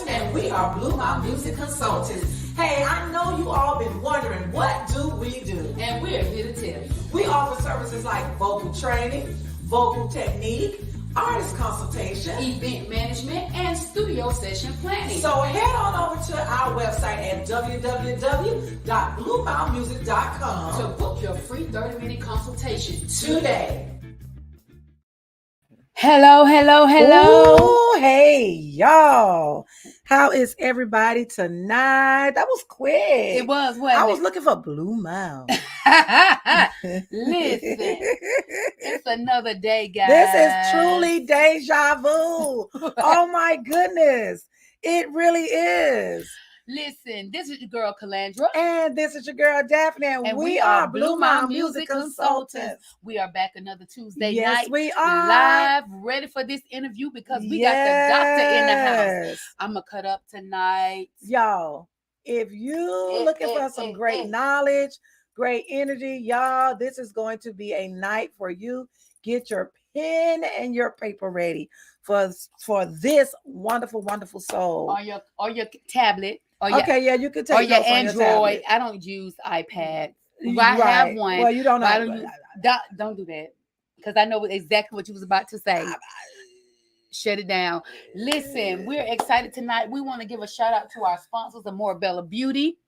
And we are BlueMile Music Consultants. Hey, I know you all been wondering, what do we do? And we're here to tell you. We offer services like vocal training, vocal technique, artist consultation, event management, and studio session planning. So head on over to our website at www.bluemilemusic.com to book your free 30-minute consultation today. Hello. Ooh, hey, y'all. How is everybody tonight? That was quick. It was, wasn't I was looking for BlueMile. Listen, it's another day, guys. This is truly deja vu. Oh, my goodness. It really is. Listen, this is your girl, Calandra. And this is your girl, Daphne. And we are BlueMile Music Consultants. We are back another Tuesday night. Yes, we are. Live, ready for this interview because we got the doctor in the house. I'm going to cut up tonight. Y'all, if you looking for some great knowledge, great energy, y'all, this is going to be a night for you. Get your pen and your paper ready for this wonderful soul. Or your tablet. You can take or your Android. I don't use iPad. I have one. Well, you don't know. Don't do that because I know exactly what you was about to say. Shut it down. Listen, we're excited tonight. We want to give a shout out to our sponsors, Amorabella Beauty,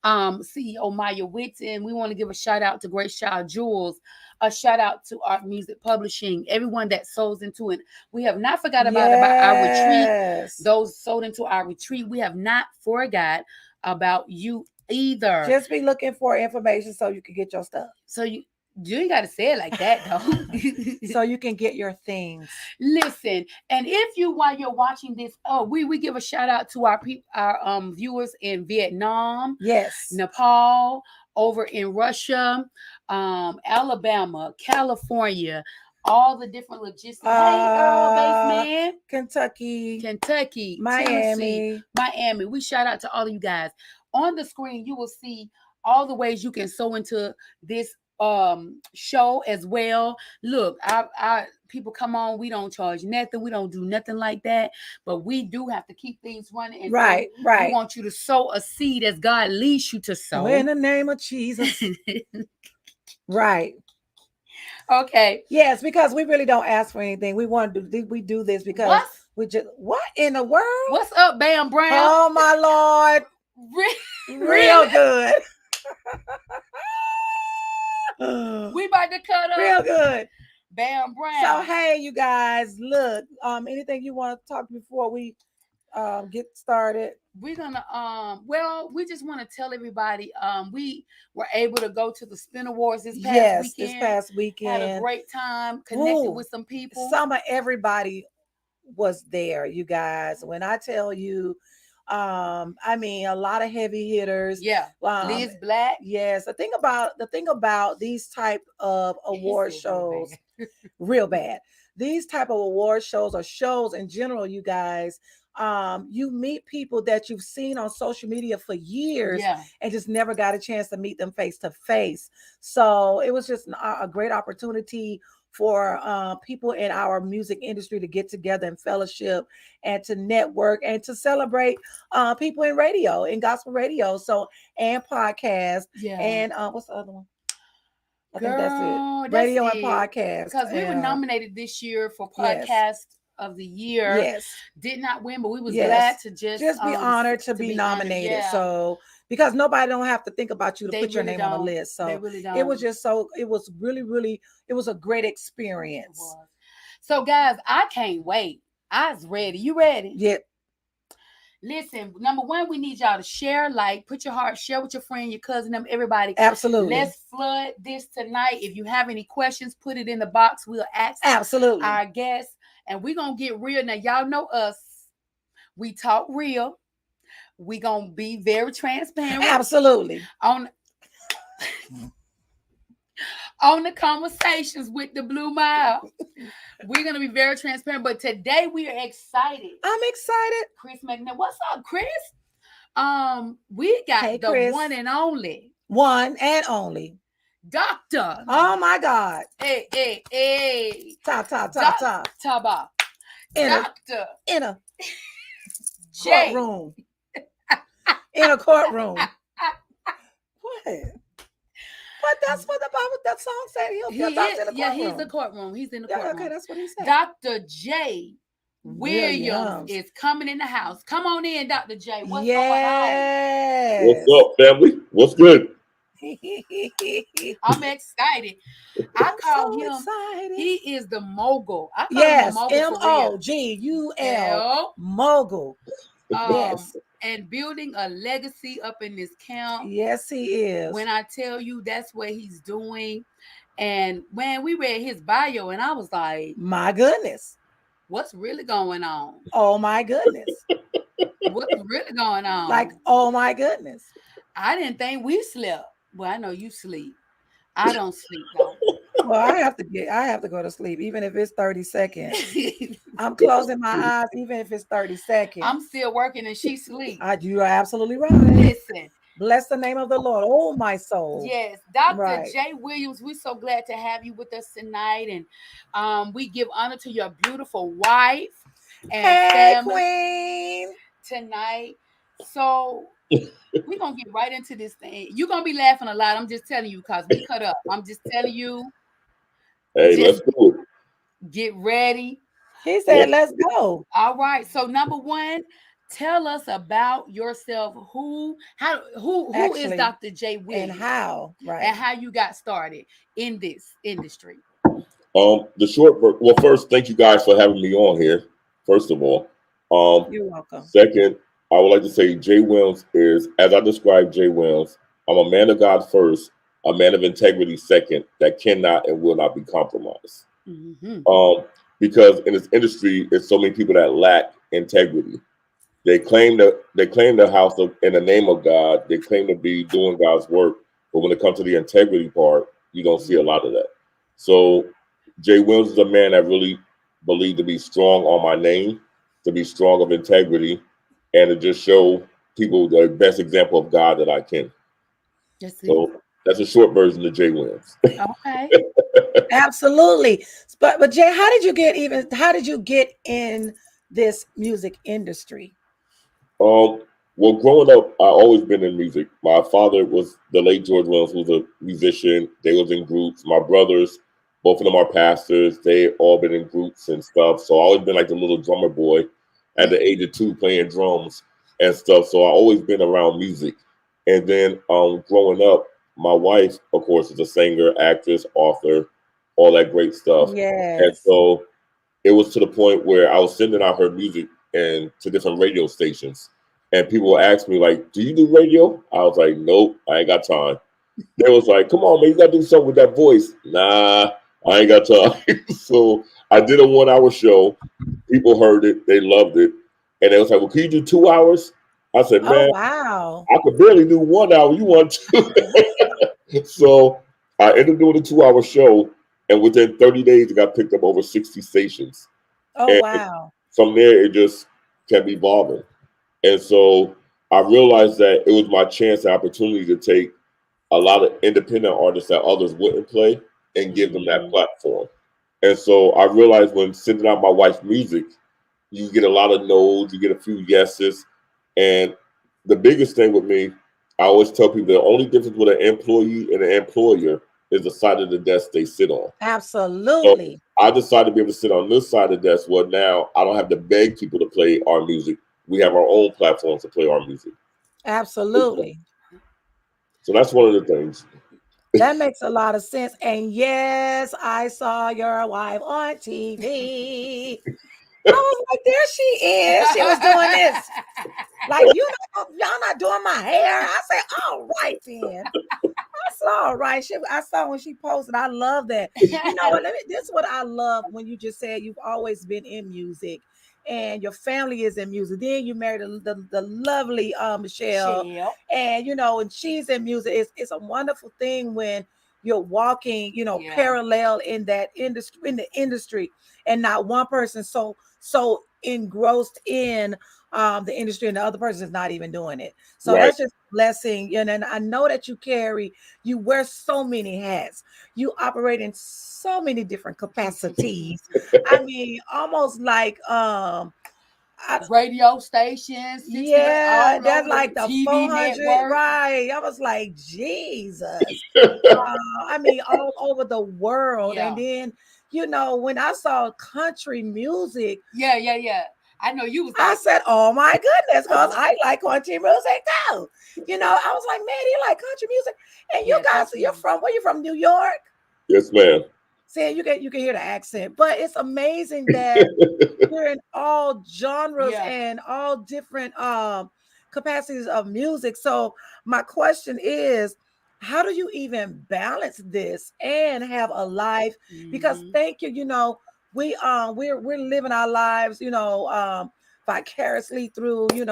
CEO Maya Whitten. We want to give a shout out to Great Child Jewels. A shout out to Art Music Publishing, everyone that sold into it. We have not forgot about our retreat. Those sold into our retreat. We have not forgot about you either. Just be looking for information so you can get your stuff. So you ain't got to say it like that, though. So you can get your things. Listen, and while you're watching this, we give a shout out to our viewers in Vietnam, Nepal, over in Russia, Alabama, California, all the different logistics. Hey, Kentucky, Miami. Tennessee, We shout out to all of you guys. On the screen, you will see all the ways you can sow into this show as well. Look, our people come on, we don't charge nothing, we don't do nothing like that, but we do have to keep things running, and right. We want you to sow a seed as God leads you to sow in the name of Jesus. Right. Okay. Yes, because we really don't ask for anything. We want to do this because we just what in the world? What's up, Bam Brown? Oh my Lord. Real good. We about to cut up real good. Bam Brown. So hey, you guys, look, anything you want to talk before we get started? We're gonna we just want to tell everybody we were able to go to the Spin Awards this past weekend. Had a great time, connected with some people. Everybody was there, you guys. When I tell you, a lot of heavy hitters. Liz Black. Yes. The thing about these type of award shows, real bad. These type of award shows or shows in general, you guys, you meet people that you've seen on social media for years and just never got a chance to meet them face to face. So it was just a great opportunity for people in our music industry to get together and fellowship and to network and to celebrate people in radio, in gospel radio, and podcast. And what's the other one? I think that's it. Radio and podcast. Because we were nominated this year for podcast of the year. Yes. Did not win, but we was glad to just be honored to be nominated. Honored, So because nobody don't have to think about you to put your name on the list. So it was just it was really, it was a great experience. So guys, I can't wait. I was ready. You ready? Yep. Listen, number one, we need y'all to share, put your heart, share with your friend, your cousin, them, everybody. Absolutely. Let's flood this tonight. If you have any questions, put it in the box. We'll ask our guests, and we're going to get real. Now, y'all know us. We talk real. We're going to be very transparent. Absolutely. on the conversations with the Blue Mile. We're going to be very transparent, but today we are excited. I'm excited. Chris McNair. What's up, Chris? We got Hey, the Chris. one and only One and only. Doctor. Oh my God. Hey. Top. Taba. In Doctor a J. courtroom. In a courtroom. What? But that's what the Bible, that song said. He'll be a doctor in the courtroom. Yeah, he's the courtroom. He's in the courtroom. Okay, that's what he said. Dr. J. Williams is coming in the house. Come on in, Dr. J. What's going on? What's up, family? What's good? I'm excited. I call him. Excited. He is the mogul. I call him the mogul. MOGUL. Mogul. Yes. And building a legacy up in this camp. Yes, he is. When I tell you that's what he's doing. And when we read his bio, and I was like, my goodness. What's really going on? Oh my goodness. What's really going on? Like, oh my goodness. I didn't think we slept. Well, I know you sleep. I don't sleep though. Well, I have to go to sleep, even if it's 30 seconds. I'm closing my eyes, even if it's 30 seconds. I'm still working and she sleep. You are absolutely right. Listen. Bless the name of the Lord, oh my soul. Yes, Dr. J. Williams, we're so glad to have you with us tonight. And we give honor to your beautiful wife and family queen tonight. So we're going to get right into this thing. You're going to be laughing a lot. I'm just telling you because we cut up. I'm just telling you. Hey, let's do it. Get ready. He said, let's go. All right. So number one, tell us about yourself. Who is Dr. J. Williams? And how, right? And how you got started in this industry. The short version. Well, first, thank you guys for having me on here. First of all, you're welcome. Second, I would like to say J. Williams is, as I described J. Williams, I'm a man of God first, a man of integrity second, that cannot and will not be compromised. Mm-hmm. Because in this industry, there's so many people that lack integrity. They claim the house in the name of God. They claim to be doing God's work, but when it comes to the integrity part, you don't see a lot of that. So Jay Williams is a man that really believed to be strong on my name, to be strong of integrity, and to just show people the best example of God that I can. So that's a short version of Jay Williams. Okay. Absolutely. But Jay, how did you get in this music industry? Well, growing up, I always been in music. My father was the late George Williams, who was a musician. They was in groups. My brothers, both of them are pastors. They all been in groups and stuff. So I always been like the little drummer boy at the age of 2 playing drums and stuff. So I always been around music. And then growing up, my wife, of course, is a singer, actress, author, all that great stuff. Yes. And so it was to the point where I was sending out her music and to different radio stations. And people would ask me, like, do you do radio? I was like, nope, I ain't got time. They was like, come on, man, you got to do something with that voice. Nah, I ain't got time. So I did a 1-hour show. People heard it. They loved it. And they was like, well, can you do 2 hours? I said, man, wow, I could barely do 1 hour. You want to? So I ended up doing a 2-hour show. And within 30 days, it got picked up over 60 stations. Oh, wow. From there, it just kept evolving. And so I realized that it was my chance and opportunity to take a lot of independent artists that others wouldn't play and give them that platform. And so I realized when sending out my wife's music, you get a lot of no's, you get a few yeses. And the biggest thing with me, I always tell people the only difference with an employee and an employer is the side of the desk they sit on. Absolutely. So I decided to be able to sit on this side of the desk. Well, now I don't have to beg people to play our music. We have our own platforms to play our music. Absolutely. So that's one of the things. That makes a lot of sense. And yes, I saw your wife on TV. I was like, there she is. She was doing this. Like, y'all not doing my hair. I said, all right then. I said, all right. I saw when she posted. I love that. You know what? This is what I love when you just said you've always been in music and your family is in music. Then you married the lovely Michelle. And and she's in music. It's a wonderful thing when you're walking, parallel in that industry, and not one person so engrossed in the industry, and the other person is not even doing it. So Right. that's just a blessing. And I know that you wear so many hats, you operate in so many different capacities. I mean, almost like radio stations, 60 yeah, all that's over like the the TV 400, network. right? I was like, Jesus. I mean, all over the world. And Yeah. then, when I saw country music, Yeah. I know you was I like, said, oh my goodness, because I like country music too. I was like, man, you like country music? And you yeah, guys, country music. where you from? New York? Yes, ma'am. See, you can hear the accent, but it's amazing that we're in all genres Yeah. and all different capacities of music. So my question is, how do you even balance this and have a life? Because Mhm. thank you, we're living our lives, vicariously through, you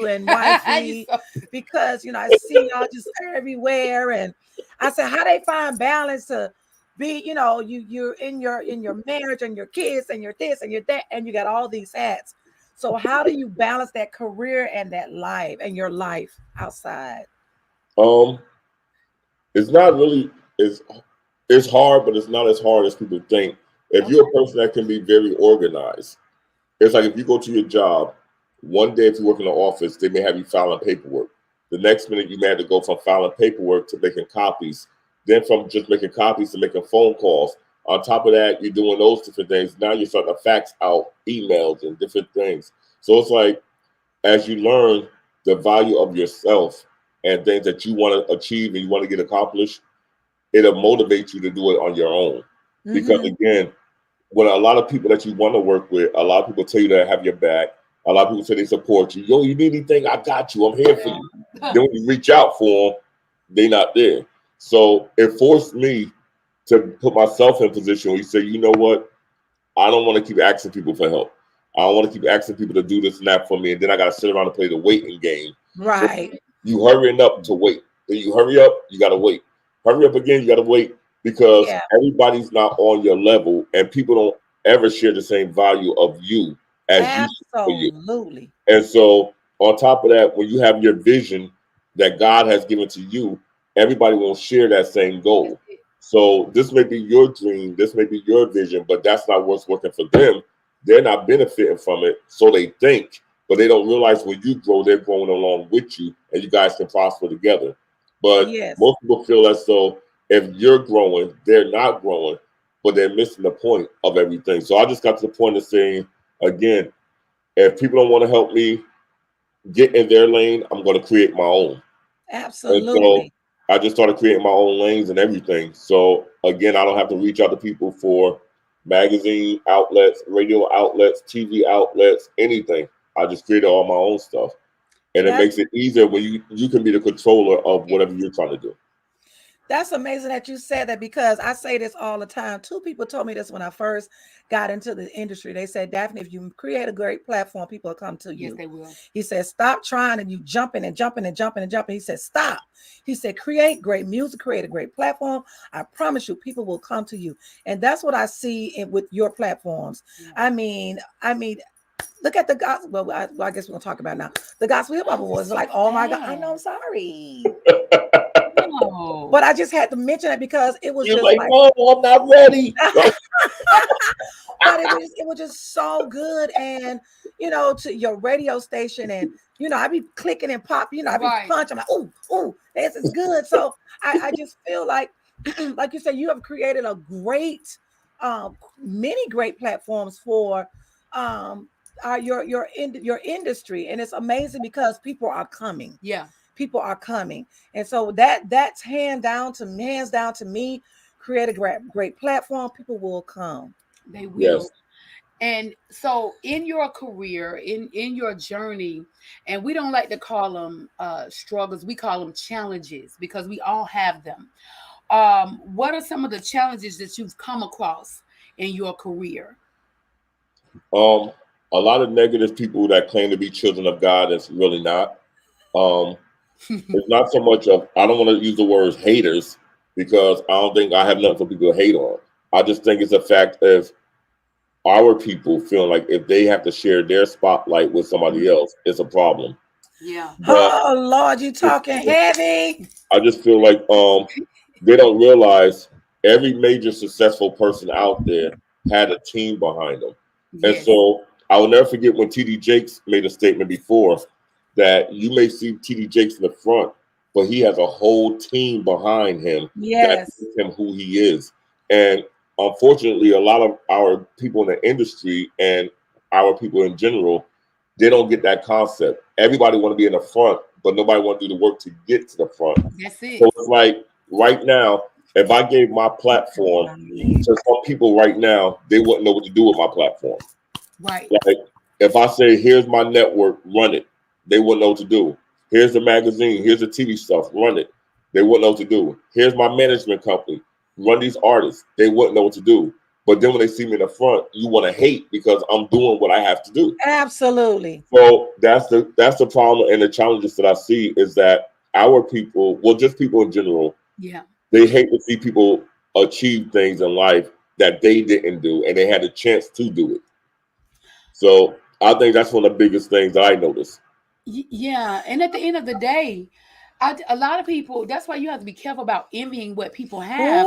and You wifey, so- because I see y'all just everywhere. And I said, how they find balance to be, you're in your marriage and your kids and your this and your that, and you got all these hats. So how do you balance that career and that life and your life outside? Um, it's not really it's hard, but it's not as hard as people think. If Okay. you're a person that can be very organized, it's like if you go to your job, one day if you work in the office, they may have you filing paperwork. The next minute you may have to go from filing paperwork to making copies. Then from just making copies to making phone calls. On top of that, you're doing those different things. Now you're starting to fax out emails and different things. So it's like as you learn the value of yourself and things that you want to achieve and you want to get accomplished, it'll motivate you to do it on your own. Because Mm-hmm. again, when a lot of people that you want to work with, a lot of people tell you they have your back. A lot of people say they support you. Yo, you need anything? I got you. I'm here for you. Then when you reach out for them, they're not there. So it forced me to put myself in a position where you say, you know what? I don't want to keep asking people for help. I don't want to keep asking people to do this and that for me. And then I got to sit around and play the waiting game. Right. You hurrying up to wait. Then you hurry up, you got to wait. Hurry up again, you got to wait because Yeah. everybody's not on your level and people don't ever share the same value of you as you see for you. Absolutely. And so, on top of that, when you have your vision that God has given to you, everybody won't share that same That's goal. it. So, this may be your dream, this may be your vision, but that's not what's working for them. They're not benefiting from it, so they think, but they don't realize when you grow, they're growing along with you, and you guys can prosper together. But Yes. most people feel as though if you're growing, they're not growing, but they're missing the point of everything. So, I just got to the point of saying, again, if people don't want to help me get in their lane, I'm going to create my own. And so Absolutely. I just started creating my own lanes and everything. So again, I don't have to reach out to people for magazine outlets, radio outlets, TV outlets, anything. I just created all my own stuff. And it That's makes it easier when you can be the controller of whatever you're trying to do. That's amazing that you said that, because I say this all the time. Two people told me this when I first got into the industry. They said, Daphne, if you create a great platform, people will come to Yes, you. they will. He said, stop trying and you jumping and jumping and jumping and jumping. He said, stop. He said, create great music, create a great platform. I promise you, people will come to you. And that's what I see with your platforms. Yeah. I mean, look at the gospel. Well, I guess we're gonna talk about it now. The gospel hip hop awards, like, oh my God, I know, I'm sorry. No. But I just had to mention it because it was You're just like, like, no, I'm not ready. but it was just so good. And to your radio station, and I be clicking and pop, I be Right. punch. I'm like, oh, this is good. So I just feel like like you said, you have created a great many great platforms for um your industry. And it's amazing because people are coming. Yeah. People are coming. And so that's hands down to me. Create a great platform, people will come. They will. Yes. And so in your career, in your journey, and we don't like to call them struggles, we call them challenges because we all have them. What are some of the challenges that you've come across in your career? Um, a lot of negative people that claim to be children of God that's really not. Um, it's not so much of I don't want to use the words haters because I don't think I have nothing for people to hate on. I just think it's a fact of our people feeling like if they have to share their spotlight with somebody else, it's a problem. Yeah. But Oh Lord, you talking heavy. I just feel like they don't realize every major successful person out there had a team behind them. And Yes. so I will never forget when TD Jakes made a statement before that you may see TD Jakes in the front, but he has a whole team behind him that Yes. makes him who he is. And unfortunately, a lot of our people in the industry and our people in general, they don't get that concept. Everybody want to be in the front, but nobody want to do the work to get to the front. That's it. So it's like right now, if I gave my platform to some people right now, they wouldn't know what to do with my platform. Right. Like if I say, here's my network, run it, they wouldn't know what to do. Here's the magazine, here's the TV stuff, run it. They wouldn't know what to do. Here's my management company, run these artists. They wouldn't know what to do. But then when they see me in the front, you want to hate because I'm doing what I have to do. Absolutely. So that's the problem and the challenges that I see is that our people, well, just people in general, Yeah. they hate to see people achieve things in life that they didn't do and they had a chance to do it. So I think that's one of the biggest things that I noticed. Yeah, and at the end of the day, a lot of people. That's why you have to be careful about envying what people have,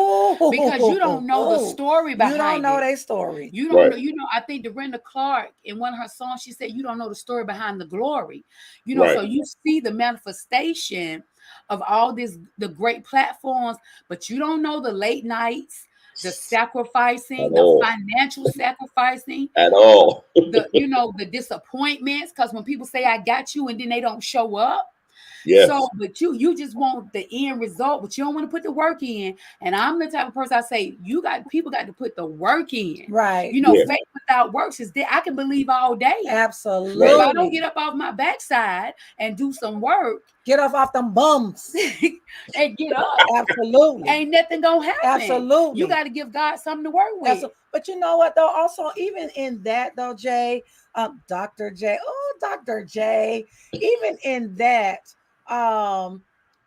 because you don't know the story You don't behind know it. their story. You don't know. Right. You know, I think Dorinda Clark in one of her songs, she said, "You don't know the story behind the glory." You know, Right. so you see the manifestation of all this, the great platforms, but you don't know the late nights, the sacrificing, At the all. financial sacrificing, At all. the disappointments, because when people say I got you and then they don't show up. So Yes. but you just want the end result, but you don't want to put the work in. And I'm the type of person, I say people got to put the work in. Right. Yeah. Faith without works is dead. I can believe all day, but if I don't Absolutely. get up off my backside and do some work Get off them bums. and get up, Absolutely. ain't nothing gonna happen. Absolutely. You got to give God something to work with. Absolutely. But you know what though? Also, even in that though, Jay, Dr. J, oh Dr. J, even in that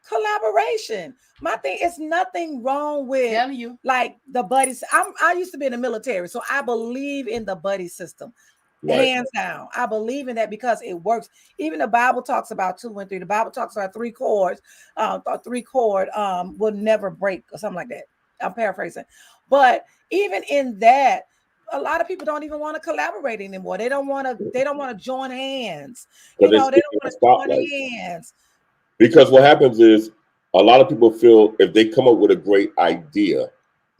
collaboration, my thing is nothing wrong with Telling you. like the buddies. I used to be in the military, so I believe in the buddy system. Right. Hands down. I believe in that because it works. Even the Bible talks about 2 and 3. The Bible talks about three chords, a 3-chord will never break or something like that. I'm paraphrasing. But even in that, a lot of people don't even want to collaborate anymore. They don't want to join hands. Because They they don't stick in want the to join spotlight. hands. Because what happens is a lot of people feel if they come up with a great idea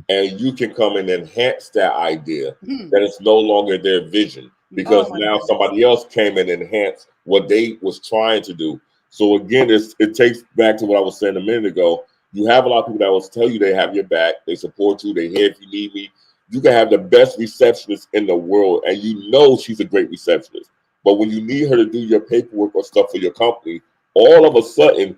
and you can come and enhance that idea, that it's no longer their vision because Oh my now goodness. somebody else came and enhanced what they was trying to do. So again, it takes back to what I was saying a minute ago. You have a lot of people that will tell you they have your back, they support you, they here if you need me. You can have the best receptionist in the world, and you know she's a great receptionist. But when you need her to do your paperwork or stuff for your company, all of a sudden,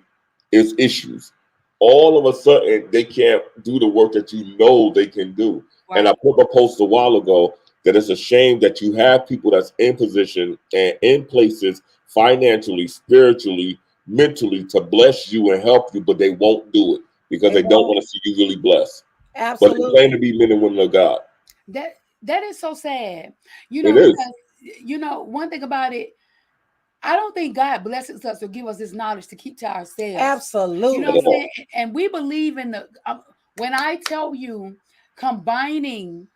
it's issues. All of a sudden, they can't do the work that you know they can do. Right. And I put a post a while ago that it's a shame that you have people that's in position and in places financially, spiritually, mentally to bless you and help you, but they won't do it because they don't want to see you really blessed. But they claim Absolutely. to be men and women of God. That is so sad. It is. Because one thing about it, I don't think God blesses us to give us this knowledge to keep to ourselves. Absolutely. You know what I'm saying? And we believe in when I tell you combining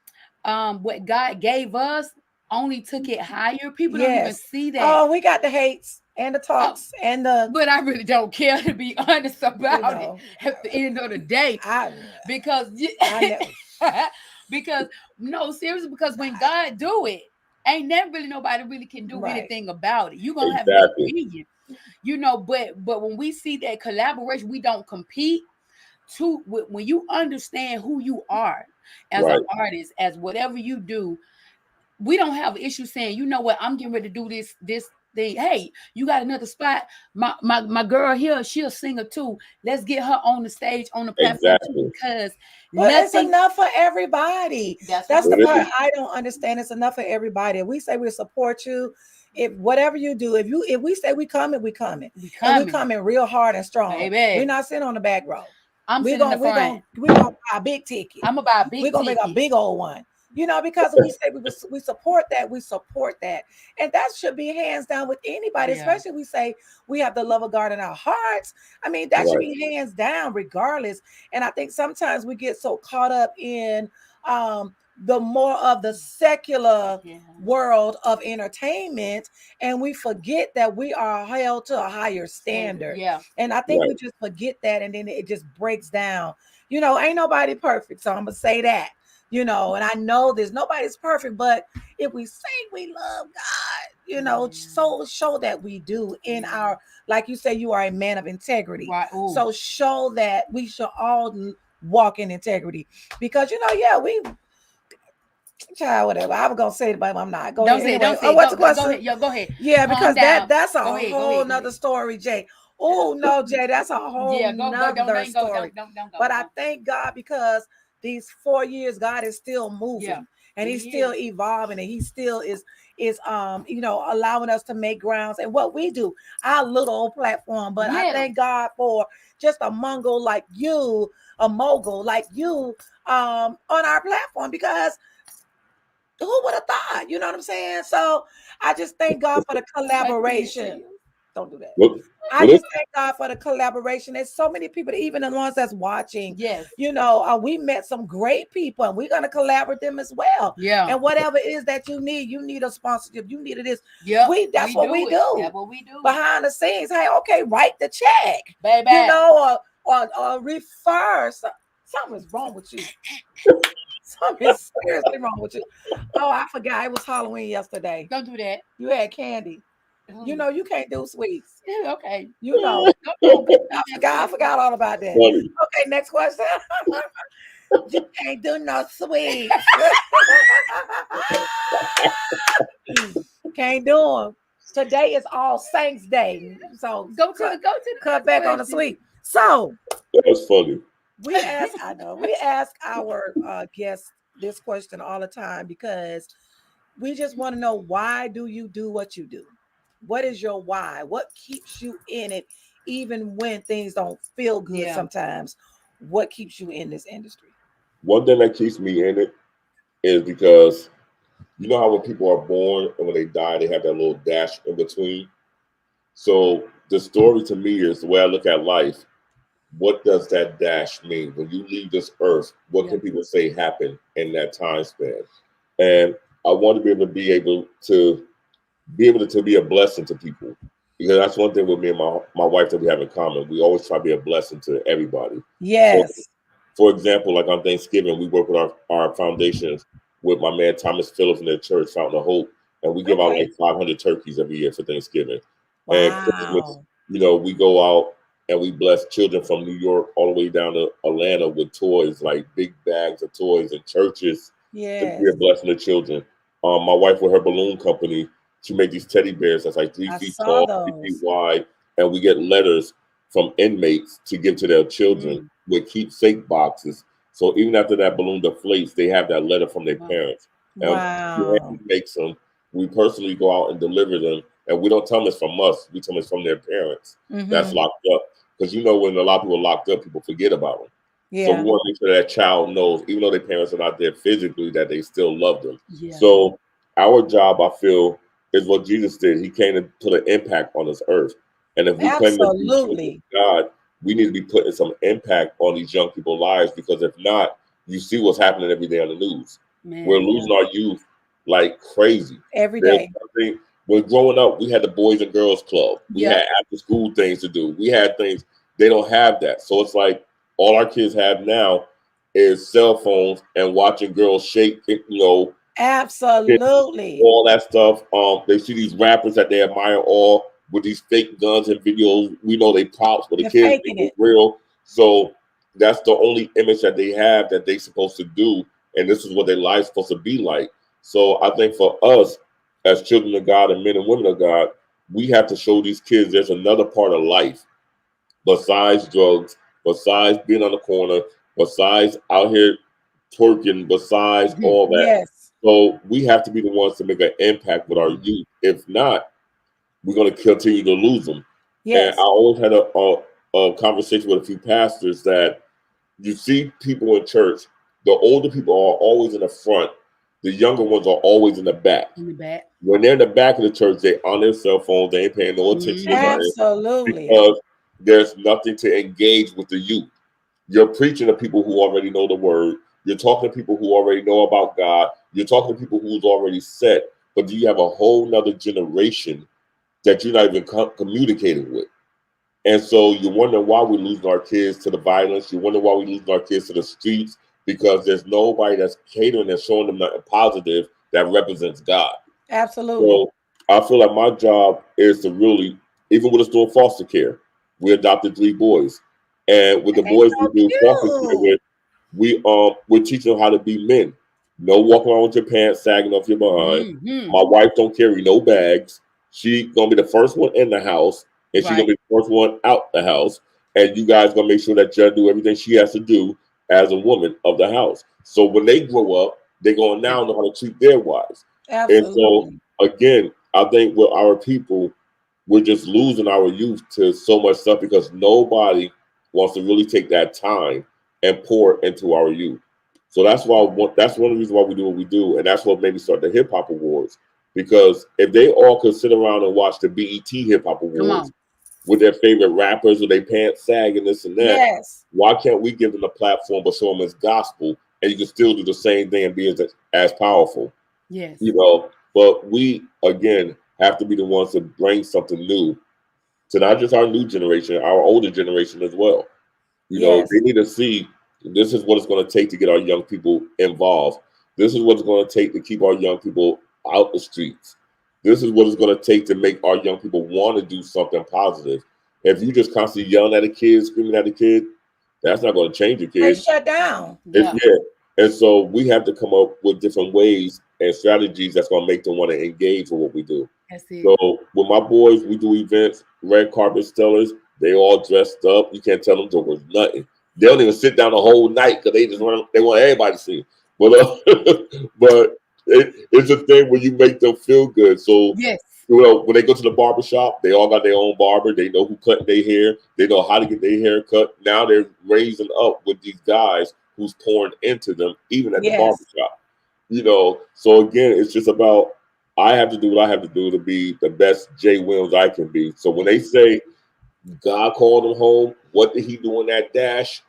what God gave us only took it higher. People don't even see that. Oh, we got the hates and the talks and the. But I really don't care, to be honest about it at the end of the day. Because because no, seriously, because when God do it, ain't never really nobody really can do anything about it. You're gonna have your opinion, but when we see that collaboration, we don't compete. When you understand who you are as an artist, as whatever you do, we don't have an issue saying, you know what, I'm getting ready to do this thing. Hey, you got another spot. My girl here, she a singer too. Let's get her on the stage, on the platform too, because it's enough for everybody. That's the part I don't understand. It's enough for everybody. If we say we support you, if whatever you do, if we say we coming, we coming. And we coming real hard and strong. Baby. We're not sitting on the back row. I'm We're sitting in the gonna we're front. gonna we're gonna buy a big ticket. I'm gonna buy a We're big gonna make a ticket. big old one. Because we say we support that, we support that, and that should be hands down with anybody. Yeah. Especially we say we have the love of God in our hearts. I mean, that should Right. be hands down, regardless. And I think sometimes we get so caught up in the more of the secular Yeah. world of entertainment, and we forget that we are held to a higher standard. Yeah. And I think we Right. just forget that, and then it just breaks down. Ain't nobody perfect, so I'm gonna say that. And I know there's nobody's perfect, but if we say we love God, so show that we do in our, like you say, you are a man of integrity. Right. Ooh. So show that we should all walk in integrity, because we child, whatever. I was gonna say it, but I'm not. Go Don't ahead. say it. Anyway, Don't say it. what's Go, the go question? ahead. Yo, go ahead. Yeah, Calm because down. that's a Go ahead. Go whole ahead. Go nother ahead. story, Jay. Oh no, Jay, that's a whole Yeah. Go. Don't nother even go. story. Don't go. But I thank God, because these 4 years, God is still moving, Yeah. and He's He still is. evolving, and He still is allowing us to make grounds and what we do, our little old platform. But I Little. thank God for just a mogul like you, on our platform, because who would have thought? You know what I'm saying? So I just thank God for the collaboration. Don't do that. What? I What is? just thank God for the collaboration. There's so many people, even the ones that's watching. Yes. We met some great people, and we're gonna collaborate them as well. Yeah. And whatever it is that you need a sponsorship, you need this. Yeah. That's what we do. That's what we do. Behind the scenes. Hey, okay, write the check. Baby. Or refer. Something's wrong with you. Something is seriously wrong with you. Oh, I forgot. It was Halloween yesterday. Don't do that. You had candy. You can't do sweets. Okay. I forgot all about that. Funny. Okay, next question. You can't do no sweets. Can't do them. Today is All Saints Day, so Go to the cut back on the sweet. So That was funny. we ask our guests this question all the time, because we just want to know, why do you do what you do? What is your why? What keeps you in it, even when things don't feel good sometimes? What keeps you in this industry? One thing that keeps me in it is because you know how when people are born and when they die, they have that little dash in between. So the story to me is the way I look at life. What does that dash mean? When you leave this earth, what can people say happened in that time span? And I want to be able to be a blessing to people. Because that's one thing with me and my wife that we have in common. We always try to be a blessing to everybody. Yes. So, for example, like on Thanksgiving, we work with our foundations with my man Thomas Phillips and their church, Fountain of Hope. And we give out like 500 turkeys every year for Thanksgiving. Wow. And Christmas, we go out and we bless children from New York all the way down to Atlanta with toys, like big bags of toys, and churches. Yes. We're blessing the children. My wife with her balloon company, she made these teddy bears that's like 3 feet tall, 3 feet wide, and we get letters from inmates to give to their children with keepsake boxes. So even after that balloon deflates, they have that letter from their parents. And we make them. We personally go out and deliver them, and we don't tell them it's from us. We tell them it's from their parents. That's locked up, because when a lot of people are locked up, people forget about them. Yeah. So we want to make sure that child knows, even though their parents are not there physically, that they still love them. Yeah. So our job, I feel, is what Jesus did. He came to put an impact on this earth. And if we claim to be God, we need to be putting some impact on these young people's lives, because if not, you see what's happening every day on the news. Man, we're losing our youth like crazy. Every day. When growing up, we had the Boys and Girls Club. We had after school things to do. We had things. They don't have that. So it's like all our kids have now is cell phones and watching girls shake, absolutely, all that stuff. They see these rappers that they admire all with these fake guns and videos. We know they props, but the kids think it's real. So that's the only image that they have that they're supposed to do, and this is what their life's supposed to be like. So I think for us as children of God and men and women of God, we have to show these kids there's another part of life besides drugs, besides being on the corner, besides out here twerking, besides all that. Yes. So we have to be the ones to make an impact with our youth. If not, we're going to continue to lose them. Yes. And I always had a conversation with a few pastors that You see people in church, the older people are always in the front, the younger ones are always in the back. In the back. When they're in the back of the church, they on their cell phones, they ain't paying no attention to Mhm. nothing Absolutely. because there's nothing to engage with the youth. You're preaching to people who already know the word. You're talking to people who already know about God. You're talking to people who's already set. But do you have a whole nother generation that you're not even communicating with? And so you wonder why we're losing our kids to the violence. You wonder why we're losing our kids to the streets because there's nobody that's catering and showing them nothing positive that represents God. Absolutely. So I feel like my job is to really, even with us doing foster care, we adopted 3 boys. And with the They boys we so do foster care cute. with, we're teaching them how to be men. No walking around with your pants sagging off your behind. Mhm. My wife don't carry no bags. She gonna be the first one in the house, and she gonna Right. be the first one out the house. And you guys gonna make sure that you do everything she has to do as a woman of the house. So when they grow up, they're gonna now know how to treat their wives. And so Absolutely. again, I think with our people, we're just losing our youth to so much stuff because nobody wants to really take that time and pour into our youth. So that's one of the reasons why we do what we do, and that's what made me start the hip hop awards. Because if they all could sit around and watch the BET hip hop Come awards on. with their favorite rappers with their pants sag and this and that, Yes. why can't we give them a platform but show them as gospel and you can still do the same thing and be as powerful? Yes. But we again have to be the ones to bring something new to not just our new generation, our older generation as well. Yes. They need to see this is what it's going to take to get our young people involved. This is what it's going to take to keep our young people out the streets. This is what it's going to take to make our young people want to do something positive. If you just constantly yelling at a kid, screaming at a kid, that's not going to change your They kid. shut down. It's Yeah. yeah. And so we have to come up with different ways and strategies that's going to make them want to engage with what we do. That's it. So with my boys, we do events, red carpet stellars. They all dressed up. You can't tell them there was nothing. They don't even sit down the whole night because they want everybody to see. But but it's a thing where you make them feel good. So Yes. when they go to the barber shop, they all got their own barber. They know who cut their hair. They know how to get their hair cut. Now they're raising up with these guys who's pouring into them, even at the barber Yes. shop. So again, it's just about I have to do what I have to do to be the best Jay Williams I can be. So when they say God called him home, what did he do in that dash?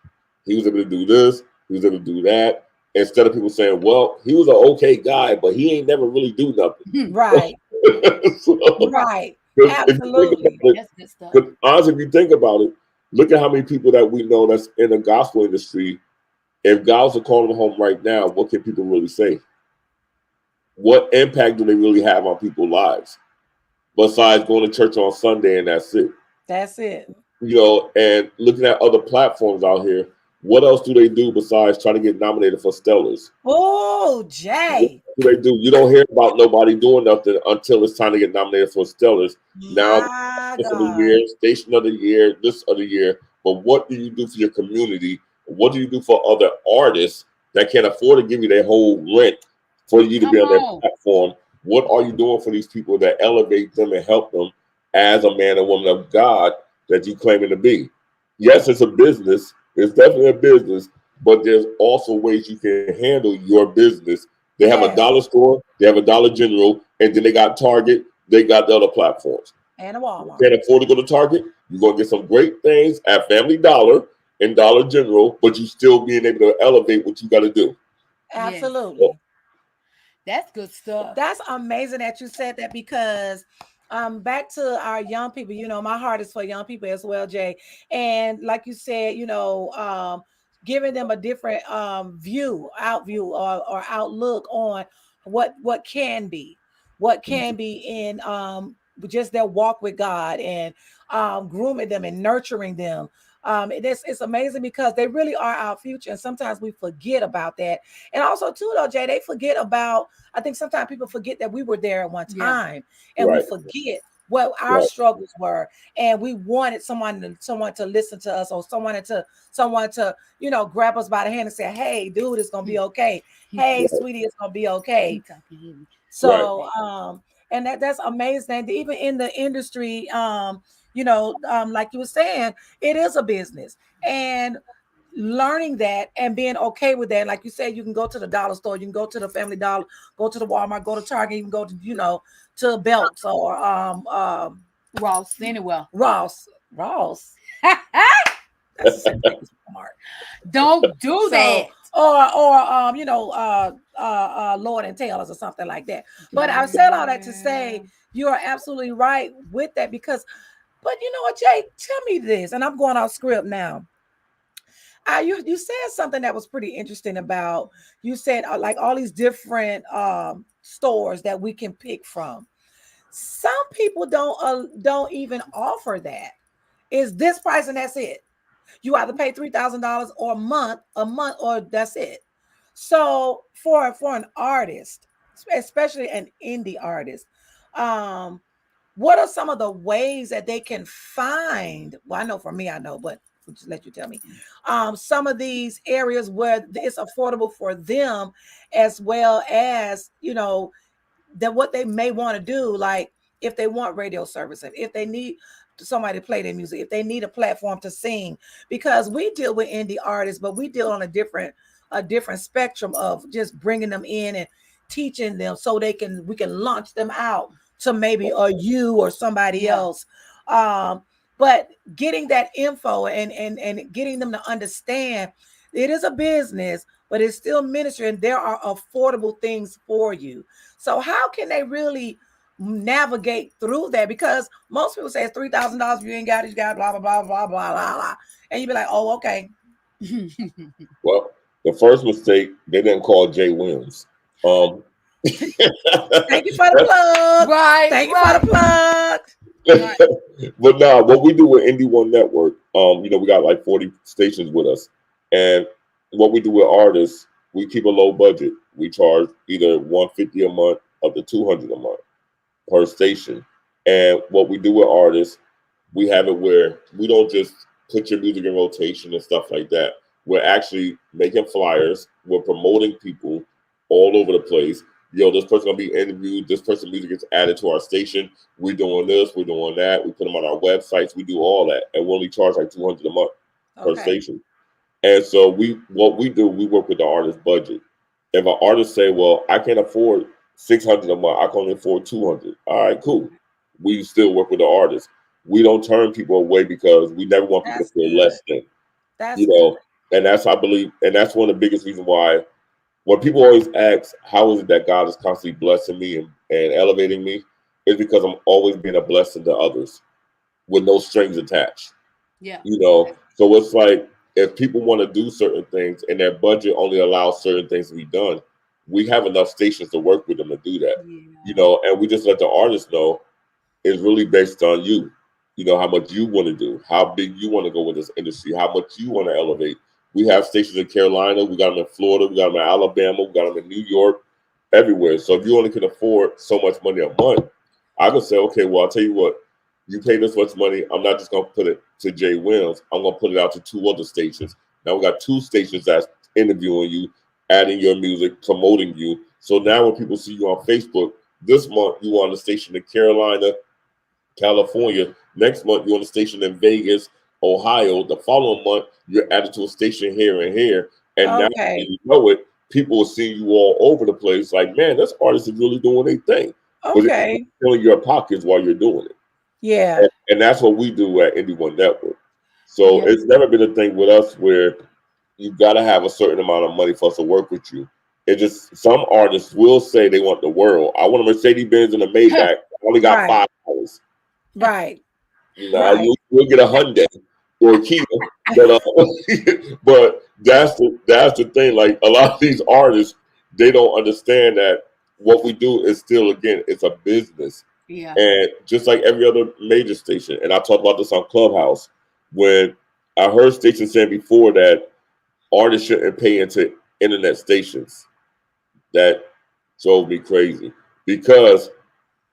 He was able to do this, he was able to do that. Instead of people saying, well, he was an okay guy, but he ain't never really do nothing. Right. So, Right. 'cause if you think Absolutely. about it, That's good stuff. because honestly, if you think about it, look at how many people that we know that's in the gospel industry. If God was to call them home right now, what can people really say? What impact do they really have on people's lives besides going to church on Sunday and that's it? That's it. And looking at other platforms out here, what else do they do besides trying to get nominated for Stellars? Oh, What Jay. do they do? You don't hear about nobody doing nothing until it's time to get nominated for Stellars. Now, My for the God. year, station of the year, this other year. But what do you do for your community? What do you do for other artists that can't afford to give you their whole rent for you to be Come on their on. platform? What are you doing for these people that elevate them and help them as a man and woman of God that you claiming to be? Yes, it's a business. It's definitely a business, but there's also ways you can handle your business. They have a Yes. dollar store, they have a Dollar General, and then they got Target, they got the other platforms. And a Walmart. Can't afford to go to Target, you're gonna get some great things at Family Dollar and Dollar General, but you still being able to elevate what you got to do. Yes. Absolutely. That's good stuff. That's amazing that you said that because back to our young people, my heart is for young people as well, Jay. And like you said, giving them a different view or outlook on what can be, in just their walk with God and grooming them and nurturing them. It's amazing because they really are our future, and sometimes we forget about that. And also, too, though, Jay, they forget about. I think sometimes people forget that we were there at one Yeah. time, and we Right, forget what our right, struggles were, and we wanted someone to listen to us, or someone to grab us by the hand and say, "Hey, dude, it's gonna be okay. Hey, sweetie, it's gonna be He okay." talking heavy. right. So, and that's amazing. Even in the industry, like you were saying, it is a business, and learning that and being okay with that. Like you said, you can go to the dollar store, you can go to the Family Dollar, go to the Walmart, go to Target, you can go to, to Belks or Ross, anywhere. Ross. That's the same thing as Walmart. Don't do that. Or Lord and Taylor's or something like that. But I've said all that to say you are absolutely right with that because, but you know what, Jay, tell me this, and I'm going off script now. You said something that was pretty interesting about, you said like all these different stores that we can pick from. Some people don't even offer that. Is this price and that's it? You either pay $3,000 or a month, or that's it. So for an artist, especially an indie artist, um, what are some of the ways that they can find? Well, I know for me, I know, but I'll just let you tell me. Some of these areas where it's affordable for them, as well as that what they may want to do, like if they want radio service, if they need somebody to play their music, if they need a platform to sing, because we deal with indie artists, but we deal on a different spectrum of just bringing them in and teaching them so we can launch them out to maybe you or somebody else. But getting that info and getting them to understand it is a business, but it's still ministry and there are affordable things for you. So how can they really navigate through that? Because most people say it's $3,000. If you ain't got it, you got blah blah blah blah blah blah blah, and you be like, oh, okay. Well, the first mistake, they didn't call Jay Williams. Thank you for the plug. Right. Thank you for the plug. But no, what we do with Indie One Network, we got like 40 stations with us, and what we do with artists, we keep a low budget. We charge either $150 a month up to $200 a month per station. And what we do with artists, we have it where we don't just put your music in rotation and stuff like that. We're actually making flyers. We're promoting people all over the place. This person gonna be interviewed. This person music gets added to our station. We're doing this. We're doing that. We put them on our websites. We do all that, and we only charge like $200 a month per station. And so what we do, we work with the artist budget. If an artist say, "Well, I can't afford $600 a month. I can only afford $200." All right, cool. We still work with the artist. We don't turn people away because we never want people to feel less than. That's good. And that's, I believe, and that's one of the biggest reasons why. When people always ask, how is it that God is constantly blessing me and elevating me? It's because I'm always being a blessing to others with no strings attached. Yeah. So it's like if people want to do certain things and their budget only allows certain things to be done, we have enough stations to work with them to do that. And we just let the artists know it's really based on you. How much you want to do, how big you want to go with this industry, how much you want to elevate. We have stations in Carolina, we got them in Florida, we got them in Alabama, we got them in New York, everywhere. So if you only can afford so much money a month, I could say, okay, well, I'll tell you what, you pay this much money, I'm not just going to put it to Jay Williams, I'm going to put it out to 2 other stations. Now we got 2 stations that's interviewing you, adding your music, promoting you. So now when people see you on Facebook, this month you on the station in Carolina, California. Next month you're on the station in Vegas, Ohio. The following month you're added to a station here and here. And now you know it, people will see you all over the place. Like, man, this artist is really doing their thing. But it's filling your pockets while you're doing it. Yeah. And that's what we do at Indie One Network. So it's never been a thing with us where you got to have a certain amount of money for us to work with you. It just, some artists will say they want the world. I want a Mercedes-Benz and a Maybach. I only got $5. Right. You'll get a Hyundai or a Kia, but that's the thing. Like a lot of these artists, they don't understand that what we do is still, again, it's a business. Yeah. And just like every other major station, and I talked about this on Clubhouse when I heard stations saying before that artists shouldn't pay into internet stations. That drove me crazy because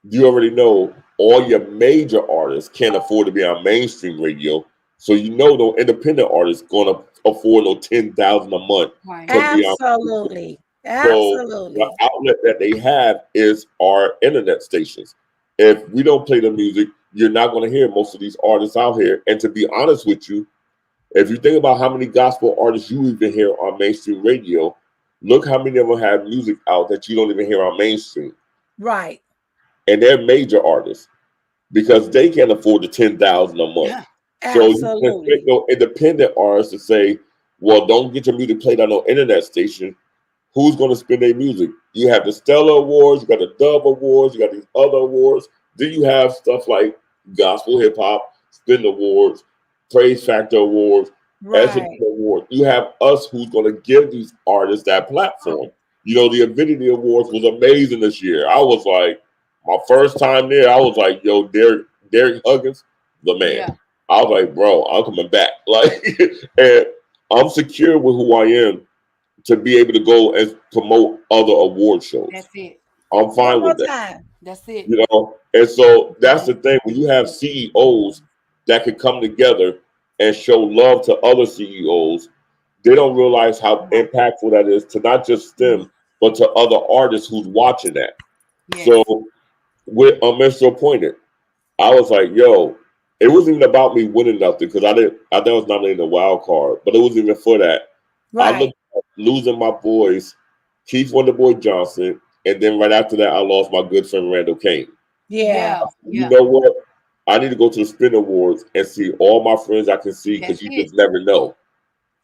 you already know all your major artists can't afford to be on mainstream radio. So no independent artist gonna afford no $10,000 a month to be on. Absolutely. So the outlet that they have is our internet stations. If we don't play the music, you're not gonna hear most of these artists out here. And to be honest with you, If you think about how many gospel artists you even hear on mainstream radio, look how many of them have music out that you don't even hear on mainstream. Right. And they're major artists because they can't afford the 10,000 a month. So you can expect Absolutely. no independent artists to say, well, don't get your music played on no internet station. Who's going to spin their music? You have the Stellar Awards, you got the Dove Awards, you got these other awards. Then you have stuff like Gospel Hip Hop, Spin Awards, Praise Factor Awards, Essence Right. Award. You have us who's going to give these artists that platform. You know, the Avidity Awards was amazing this year. I was like, my first time there, I was like, yo, Derek Huggins, the man. Yeah. I was like, bro, I'm coming back. Like, and I'm secure with who I am to be able to go and promote other award shows. That's it. I'm One fine more with that. time. That's it. You know, and so that's the thing when you have CEOs that can come together and show love to other CEOs, they don't realize how impactful that is to not just them, but to other artists who's watching that. Yes. So with Mr. Appointed, I was like, yo, it wasn't even about me winning nothing because I think I was nominated in the wild card, but it wasn't even for that. I Right. looked at losing my boys, Keith Wonderboy Johnson, and then right after that, I lost my good friend Randall Kane. Yeah. You know what? I need to go to the Spin Awards and see all my friends I can see because That's you it. just never know.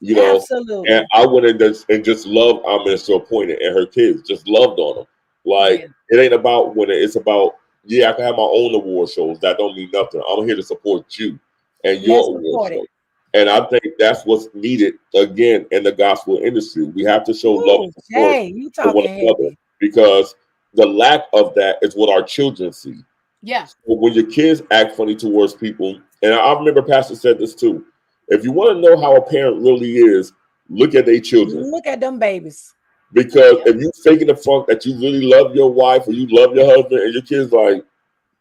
You know, Absolutely. and I went in and just loved Minister Appointed and her kids, just loved on them. Like, Yeah. it ain't about winning, it's about, yeah, I can have my own award shows. That don't mean nothing. I'm here to support you and your Let's award support it. show. And I think that's what's needed again in the gospel industry. We have to show love Ooh, and support Jay, you for one talking another heavy. because the lack of that is what our children see. Yeah. So when your kids act funny towards people, and I remember Pastor said this too. If you want to know how a parent really is, look at their children. Look at them babies. Because if you faking the funk that you really love your wife or you love your husband, and your kids like,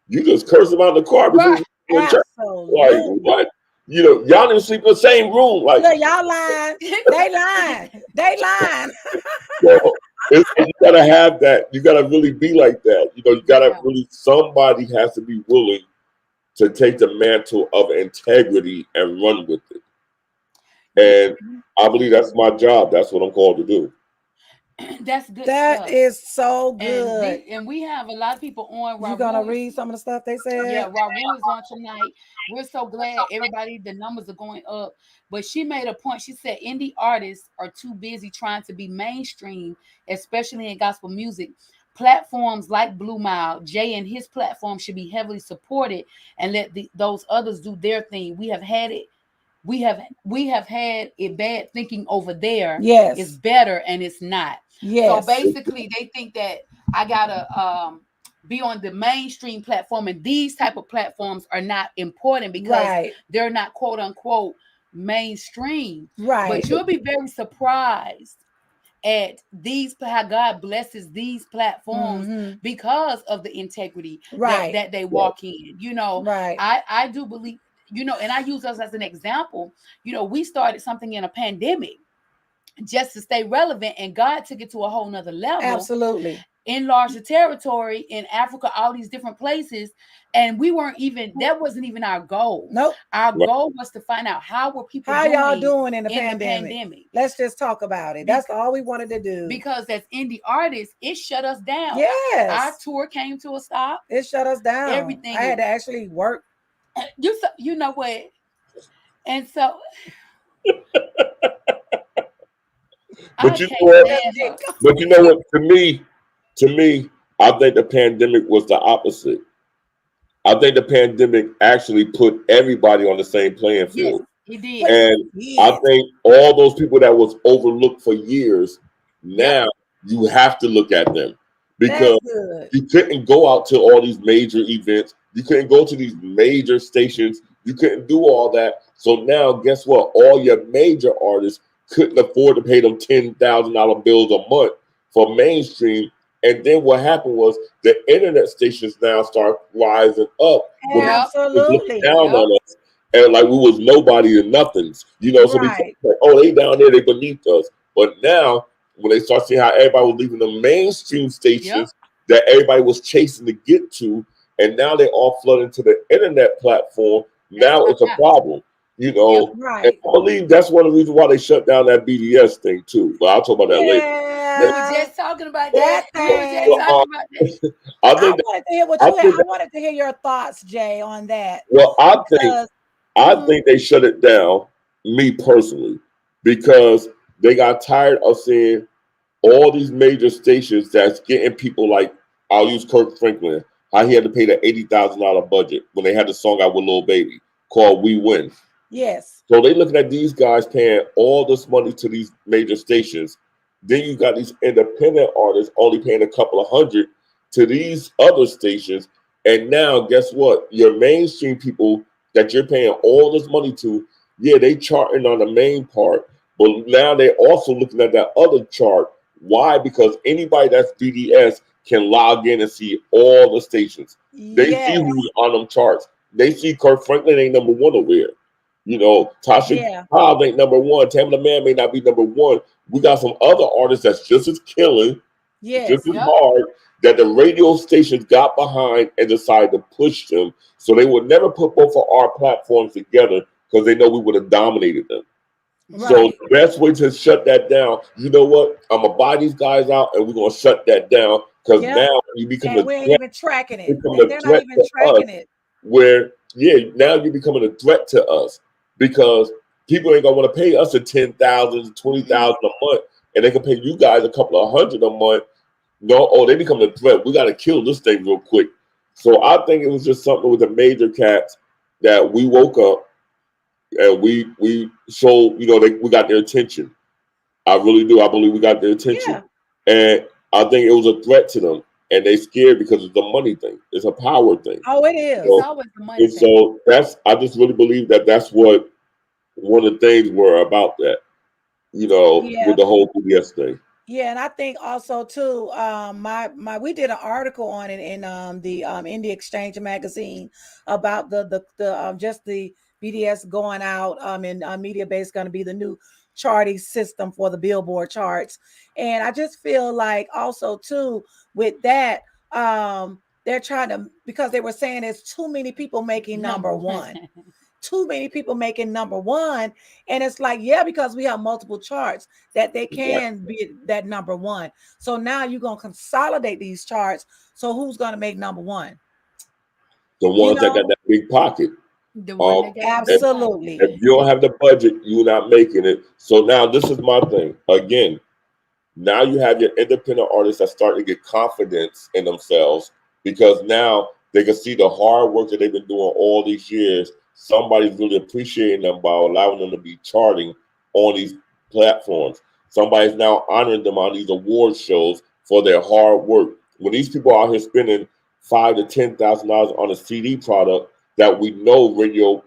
you just curse them out in the car before Right. you go in church. Like, Absolutely. what? You know, y'all didn't sleep in the same room. Like, Look, y'all lying. They lying. They lying. so you gotta have that. You gotta really be like that. You know, you gotta Yeah. really. Somebody has to be willing to take the mantle of integrity and run with it. And I believe that's my job. That's what I'm called to do. That's good That stuff. is so And good. and we have a lot of people on. You gonna Raul read some of the stuff they Yeah, said? Raul is on tonight. We're so glad everybody, the numbers are going up. But she made a point. She said indie artists are too busy trying to be mainstream, especially in gospel music. Platforms like BlueMile, Jay and his platform should be heavily supported and let those others do their thing. We have had it. We have had it bad thinking over there is Yes. better and it's not. So Yes. basically they think that I gotta be on the mainstream platform and these type of platforms are not important because Right. they're not quote unquote mainstream. Right. But you'll be very surprised at these how God blesses these platforms Mhm. because of the integrity Right. that they walk in. You know, Right. I do believe, you know, and I use us as an example. You know, we started something in a pandemic just to stay relevant, and God took it to a whole nother level, Absolutely. enlarged the territory in Africa, all these different places, and we weren't even, that wasn't even our goal. Nope. Our goal was to find out how were people How y'all doing in the the pandemic? pandemic. Let's just talk about it. That's all we wanted to do. Because as indie artists, it shut us down. Our Yes. tour came to a stop. It shut us down. Everything. I had to actually work. You know what? And so But you can't know what? stand her. But you know what? To me, I think the pandemic was the opposite. I think the pandemic actually put everybody on the same playing Yes, field. it did. And Yes. I think all those people that was overlooked for years, now you have to look at them because That's good. you couldn't go out to all these major events. You couldn't go to these major stations. You couldn't do all that. So now, guess what? All your major artists couldn't afford to pay them $10,000 bills a month for mainstream. And then what happened was the internet stations now start rising up when Yep. Absolutely. down Yep. on us, and like we was nobody and nothings, you know. So Right. we like, oh, they down there, they beneath us. But now, when they start seeing how everybody was leaving the mainstream stations that everybody was chasing to get to, and now they all flood into the internet platform. Now it's a problem. you Yep. know. And Right. I believe that's one of the reasons why they shut down that BDS thing too. But I'll talk about that later. We were Yeah. just talking about That that. We were just thing. So, talking about that. I I think that, wanted to hear what I you had. think I that, wanted to hear your thoughts, Jay, on that well, because I mhm, think they shut it down, me personally, because they got tired of seeing all these major stations that's getting people like, I'll use Kirk Franklin, how he had to pay the $80,000 budget when they had the song out with Lil Baby called We Win. yes, So they looking at these guys paying all this money to these major stations. Then you got these independent artists only paying a couple of hundred to these other stations. And now guess what? Your mainstream people that you're paying all this money to, yeah, they charting on the main part. But now they're also looking at that other chart. Why? Because anybody that's BDS can log in and see all the stations. They see yes, who's on them charts. They see Kirk Franklin ain't number one over here. You know, Tasha yeah, Cobb ain't number one. Tamla Man may not be number one. We got some other artists that's just as killing, just yes, as Yep. hard, that the radio stations got behind and decided to push them. So they would never put both of our platforms together because they know we would have dominated them. So right. the best way to shut that down, you know what? I'm gonna buy these guys out and we're gonna shut that down because Yep. now you become And a we ain't threat, even tracking it. becoming And a they're not threat even to us tracking it. where now you're becoming a threat to us because people ain't gonna want to pay us a 10,000, twenty Mm-mm. thousand a month, and they can pay you guys a couple of hundred a month. No, oh, they become a threat. We gotta kill this thing real quick. So I think it was just something with the major cats that we woke up and we showed, we got their attention. I really do. I believe we got their attention. Yeah. And I think it was a threat to them. And they scared because it's a money thing. It's a power thing. Oh, it It's is. So always the money and thing. so I just really believe that that's what one of the things were about that, with Yeah. the whole PBS thing. Yeah, and I think also too, my we did an article on it in the Indie Exchange magazine about the just the BDS going out and media base going to be the new charting system for the Billboard charts, and I just feel like also too with that they're trying to because they were saying there's too many people making number Number one. one, too many people making number one. And it's like, yeah, because we have multiple charts that they Right. can be that number one. So now you're going to consolidate these charts. So who's going to make number one? The You ones that got know, that big pocket. The one Um, that got the big if, pocket. if absolutely. you don't have the budget, you're not making it. So now this is my thing. Again, now you have your independent artists that starting to get confidence in themselves because now they can see the hard work that they've been doing all these years. Somebody's really appreciating them by allowing them to be charting on these platforms. Somebody's now honoring them on these award shows for their hard work. When these people are out here spending $5,000 to $10,000 on a CD product that we know radio,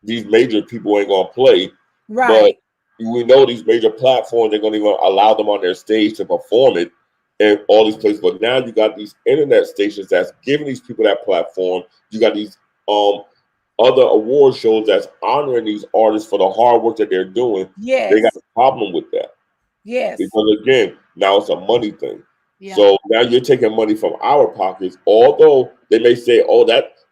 these major people ain't gonna play, but Right. we know these major platforms are going to even allow them on their stage to perform it in all these places. But now you got these internet stations that's giving these people that platform. You got these other award shows that's honoring these artists for the hard work that they're doing. They got Yes. a problem with that Yes. because again, now it's a money thing. Yeah. So now you're taking money from our pockets, although they may say, "Oh,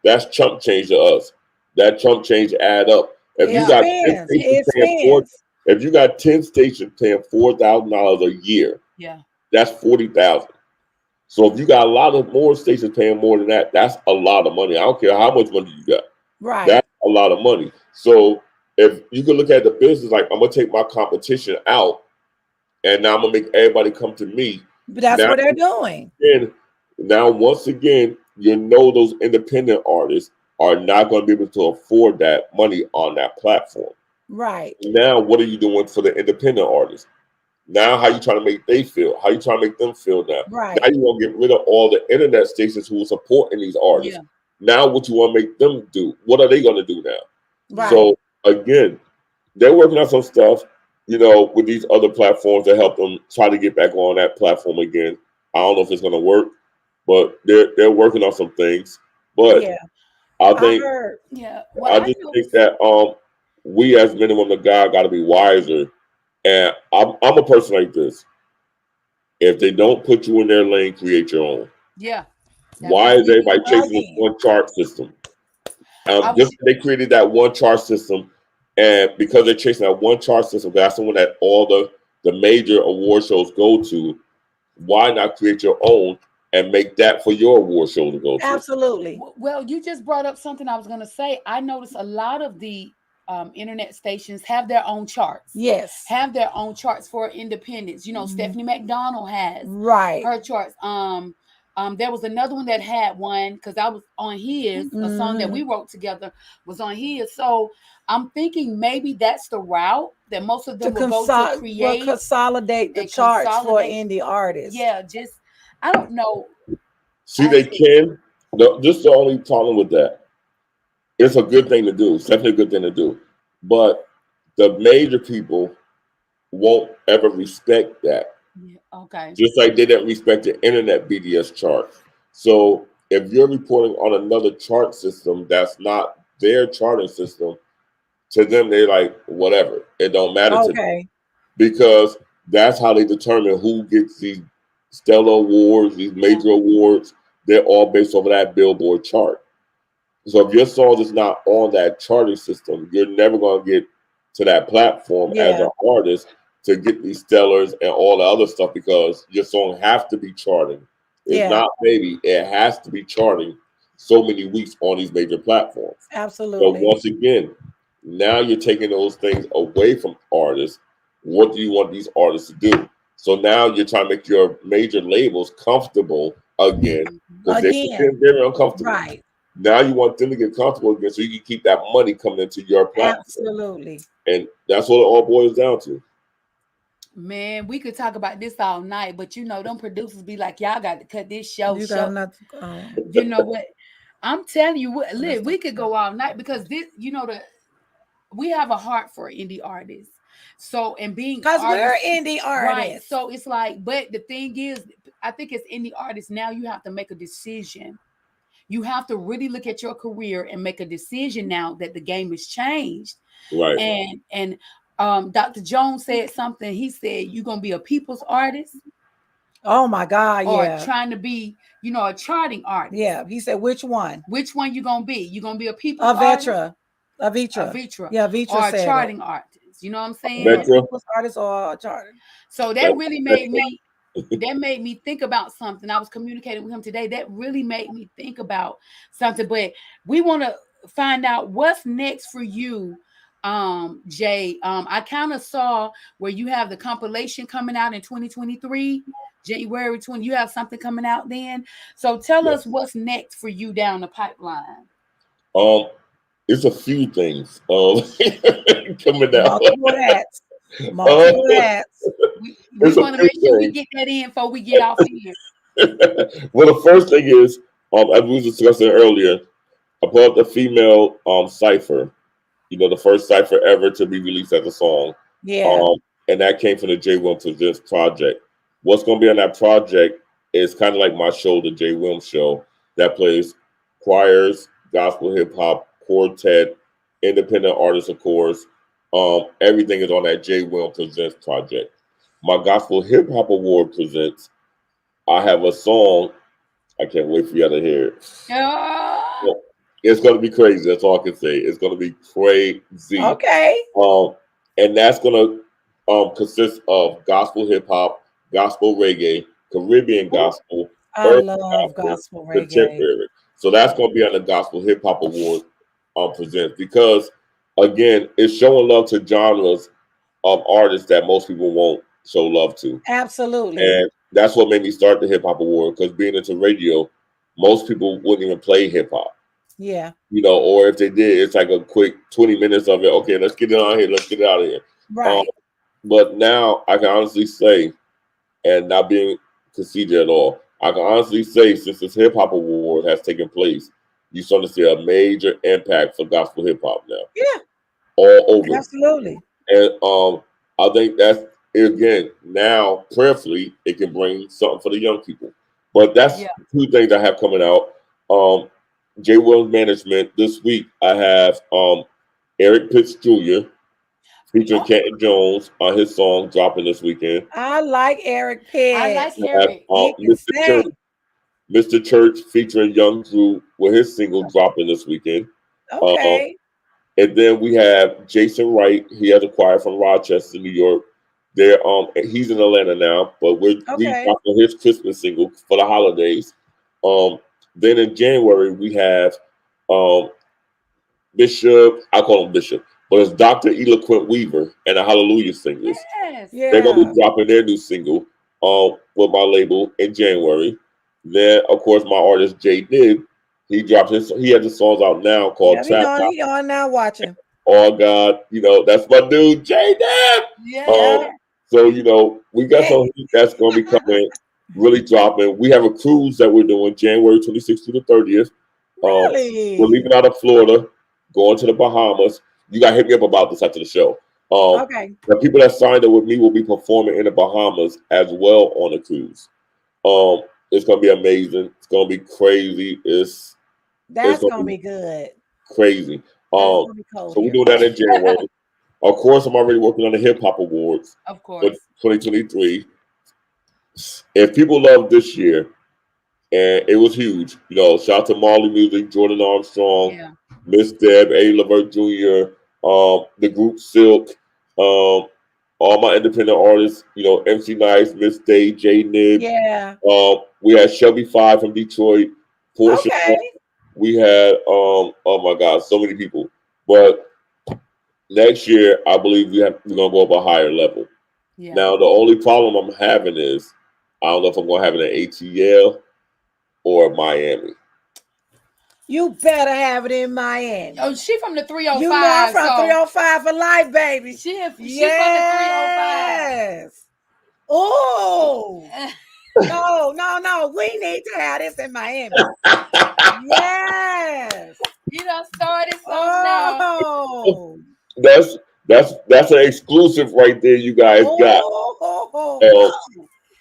that's chump change to us." That chump change add up. If you It Yeah. got 10 spins. stations It paying four spins. if you got 10 stations paying $4,000 a year, Yeah. that's 40,000. So if you got a lot of more stations paying more than that, that's a lot of money. I don't care how much money you got. Right. That's a lot of money. So if you can look at the business like I'm gonna take my competition out and now I'm gonna make everybody come to me. But that's Now what they're doing. again, now once again, those independent artists are not gonna be able to afford that money on that platform. Right. Now what are you doing for the independent artists? Now, how you trying to make they feel? How you trying to make them feel now? Now Right. you want to get rid of all the internet stations who are supporting these artists. Yeah. Now, what you want to make them do? What are they going to do now? Yeah. Right. So again, they're working on some stuff, with these other platforms to help them try to get back on that platform again. I don't know if it's going to work, but they're working on some things. But Yeah. I I think heard. Yeah. What I I just think noticed. that we as men and women of God got to be wiser. And I'm a person like this. If they don't put you in their lane, create your own. Yeah. That Why was is me. everybody chasing this Again. one chart system? I was Just they created that one chart system. And because they're chasing that one chart system, that's the one that all the major award shows go to. Why not create your own and make that for your award show to go to? Absolutely. Well, you just brought up something I was going to say. I noticed a lot of the internet stations have their own charts. Yes. Have their own charts for independence. You know, Stephanie McDonald has Right. her charts. There was another one that had one because I was on his. A song that we wrote together was on his. So I'm thinking maybe that's the route that most of them will go to create, consolidate the and charts for consolidate. indie artists. Yeah, just I don't know. See, they can. This is the only problem with that. It's a good thing to do. It's definitely a good thing to do. But the major people won't ever respect that. Yeah, okay. Just like they didn't respect the internet BDS chart. So if you're reporting on another chart system that's not their charting system, to them they're like, whatever. It don't matter to them. Okay. Because that's how they determine who gets these stellar awards, these major awards. They're all based off of that Billboard chart. So if your song is not on that charting system, you're never going to get to that platform as an artist to get these stellars and all the other stuff, because your song has to be charting. It's not maybe, it has to be charting so many weeks on these major platforms. Absolutely. So once again, now you're taking those things away from artists. What do you want these artists to do? So now you're trying to make your major labels comfortable again, because they're uncomfortable. Right. Now you want them to get comfortable again so you can keep that money coming into your platform. Absolutely. And that's what it all boils down to. Man, we could talk about this all night, but you know, them producers be like, y'all got to cut this show. You got not You know what? I'm telling you what, Liv, we could go all night because this, you know, we have a heart for indie artists. So, and being because we're indie artists. Right. So it's like, but the thing is, I think as indie artists, now you have to make a decision. You have to really look at your career and make a decision now that the game has changed. Right. And Dr. Jones said something. He said, you're going to be a people's artist. Oh my God. Or trying to be, you know, a charting artist. Yeah. He said, which one? Which one you going to be? You going to be a people's artist? A Vitra. Yeah, Vitra or said a charting artist. You know what I'm saying? Vitra. People's artist or charting. So that really made me that made me think about something. I was communicating with him today. That really made me think about something. But we want to find out what's next for you, Jay. I kind of saw where you have the compilation coming out in 2023, January 20. You have something coming out then. So tell us what's next for you down the pipeline. It's a few things coming out. Multiple hats. We want to make sure we get that in before we get off here. Well, the first thing is, as we were discussing earlier, about the female cipher. You know, the first cipher ever to be released as a song. Yeah. And that came from the J. Williams Presents project. What's going to be on that project is kind of like my show, the J. Williams Show, that plays choirs, gospel, hip hop, quartet, independent artists, of course. Everything is on that J. Williams Presents project. My Gospel Hip Hop Award presents. I have a song. I can't wait for you to hear it. It's going to be crazy. That's all I can say. It's going to be crazy. Okay. And that's going to consist of gospel hip hop, gospel reggae, Caribbean gospel. I love gospel reggae. Contemporary. So that's going to be on the Gospel Hip Hop Award presents, because again, it's showing love to genres of artists that most people won't show love to. Absolutely. And that's what made me start the Hip Hop Award, because being into radio, most people wouldn't even play hip hop. Yeah. You know, or if they did, it's like a quick 20 minutes of it. Okay, let's get it on here. Let's get it out of here. Right. But now I can honestly say, and not being conceited at all, I can honestly say, since this Hip Hop Award has taken place, you're starting to see a major impact for gospel hip hop now. Yeah. All over. Absolutely. And I think that's, again, now prayerfully it can bring something for the young people. But that's two things I have coming out. J. Williams Management, this week I have Eric Pitts Jr. featuring Kenton Jones on his song dropping this weekend. I like Eric Pitts. I like Eric. Mr. Church featuring Young Drew with his single dropping this weekend. Okay. And then we have Jason Wright. He has a choir from Rochester, New York. They're he's in Atlanta now, but we're Okay. dropping his Christmas single for the holidays. Then in January we have um Bishop, I call him Bishop, but it's Dr. Eloquent Weaver and the Hallelujah Singers. Yes. They're gonna Yeah. be dropping their new single with my label in January. Then of course my artist Jay Dib, he has his songs out now called Yeah, he Trap. on. He on now watching. Oh God, that's my dude, Jay Dib. Yeah. So we got some heat that's gonna be coming, really dropping. We have a cruise that we're doing January 26th to the 30th. We're Really? leaving out of Florida, going to the Bahamas. You got to hit me up about this after the show. Okay. The people that signed up with me will be performing in the Bahamas as well on the cruise. It's gonna be amazing. It's gonna be crazy. It's That's gonna gonna be be good. crazy. It's gonna be cold So we're here. doing that in January. Of course, I'm already working on the Hip Hop Awards Of for course. 2023. If people love this year, and it was huge. Shout out to Marley Music, Jordan Armstrong, Yeah. Miss Deb, A. Levert Jr., the group Silk, all my independent artists, MC Nice, Miss Day, J Nib. Yeah. We had Shelby Five from Detroit, Portia. Okay. We had oh my God, so many people. But next year, I believe we're gonna go up a higher level. Yeah. Now the only problem I'm having is I don't know if I'm gonna have it in ATL or Miami. You better have it in Miami. Oh, she from the 305. You know I'm from so 305 for life, baby. She from the 305. Yes. Oh. No. We need to have this in Miami. Yes. You done started something now. Oh. That's an exclusive right there. You guys got.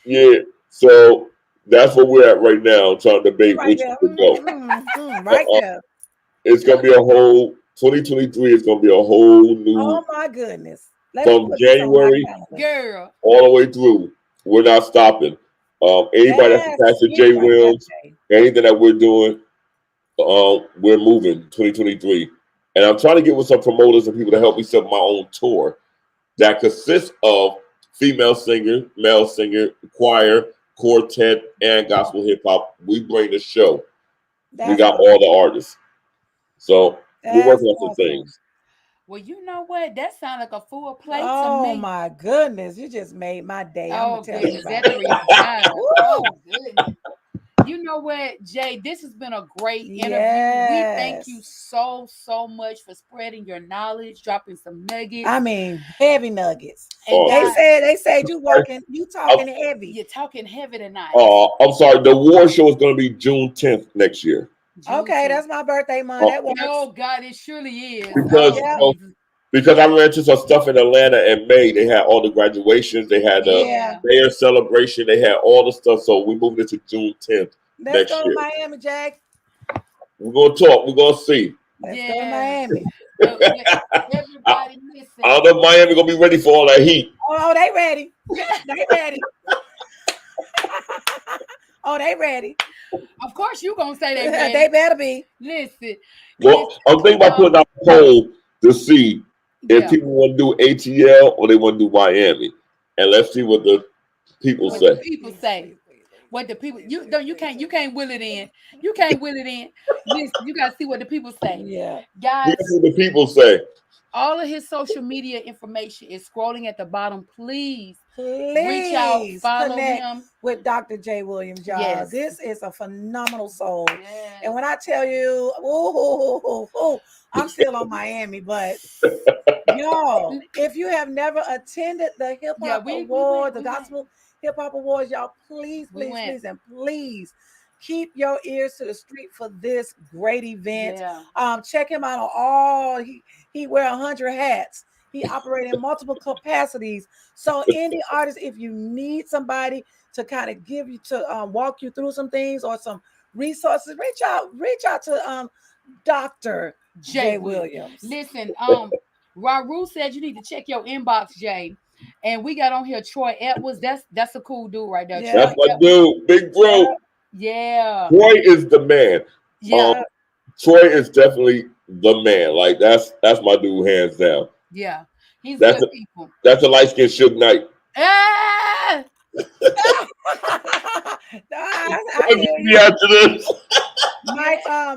Yeah. So that's where we're at right now, trying to debate Right which there. to go. Right there. It's gonna be a whole 2023. Is gonna be a whole new Oh my goodness. Let me from put this on my January calendar. Girl. all the way through. We're not stopping. Anybody that's Yes, attached to get J right there, Wills, Jay. anything that we're doing, we're moving 2023. And I'm trying to get with some promoters and people to help me set up my own tour that consists of female singer, male singer, choir, quartet, and gospel hip hop. We bring the show. We That's got awesome. all the artists. So we're That's working on some awesome. things. Well, you know what? That sounds like a full plate to Oh me. my goodness. You just made my day. I'm Oh gonna tell goodness, you. that 305. Woo! Oh goodness. You know what, Jay? This has been a great interview. We thank you Yes. so much for spreading your knowledge, dropping some nuggets. I mean, heavy nuggets. And They God, said you talking heavy. you're talking heavy tonight. I'm sorry. The war show is going to be June 10th next year. Okay, that's my birthday month. That works. Oh God, it surely is. Because Yeah. because I ran into some stuff in Atlanta in May. They had all the graduations. They had the Yeah. mayor celebration. They had all the stuff. So we moved it to June 10th Let's next go to year. Miami, Jack. We're going to talk. We're going to see. Let's go to Miami. Everybody listen. I don't know if Miami going to be ready for all that heat. Oh, they ready. They ready. Oh, they ready. Of course, you gonna say they ready. They better be. Listen. Well, I'm thinking about putting out a poll to see if people want to do ATL or they want to do Miami. And let's see what the people What say. the people say. What the people you can't will it in. You can't will it in. Listen, you gotta see what the people say. Yeah. Guys, Let's see what the people say. all of his social media information is scrolling at the bottom. Please Please reach out, follow connect him. with Dr. J. Williams, y'all. Yes. This is a phenomenal soul. Yes. And when I tell you, I'm still on Miami, but y'all, if you have never attended the Hip Hop Awards, the Gospel Hip Hop Awards, y'all, please, keep your ears to the street for this great event. Yeah. Check him out on all. He wear 100 hats. He operates in multiple capacities. So indie artists, if you need somebody to kind of give you to walk you through some things or some resources, reach out to Dr. J. Williams. Listen, Raru said you need to check your inbox, Jay. And we got on here Troy Edwards. That's a cool dude right there. Yeah. That's my dude, Big Bro. Yeah. Troy is the man. Yeah. Troy is definitely the man. Like that's my dude, hands down. Yeah, he's That's good people. That's a light skinned Suge Knight. Ah! I I'll hear give you. you after this.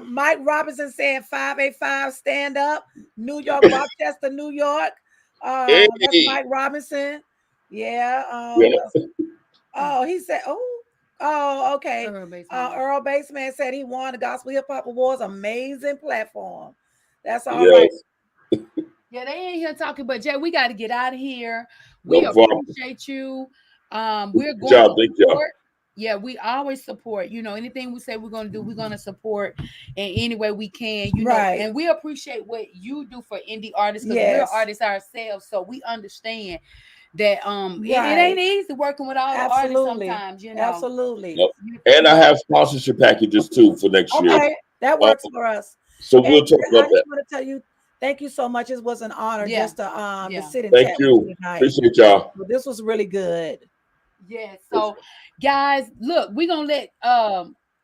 Mike Robinson saying 585 stand up, New York, Rochester, New York. That's Hey. Mike Robinson. Yeah. Yeah. Oh, he said, okay. Earl Baseman said he won the Gospel Hip Hop Awards. Amazing platform. That's all right. Yes. Yeah, they ain't here talking, but Jay, we got to get out of here. We No problem. appreciate you. We're Good going job. to Thank y'all. support. Yeah, we always support. You know, anything we say we're going to do, we're going to support in any way we can. You know, Right. and we appreciate what you do for indie artists because Yes. we're artists ourselves, so we understand that it Right. ain't easy working with all the artists Absolutely. sometimes. You know, Absolutely. Yep. And I have sponsorship packages too for next year. Okay, that works for us. So we'll talk I about just that. want to tell you, thank you so much. It was an honor Yeah. just to Yeah. sit and Thank chat you. with you tonight. Appreciate y'all. Well, this was really good. Yeah. So, guys, look, we're gonna let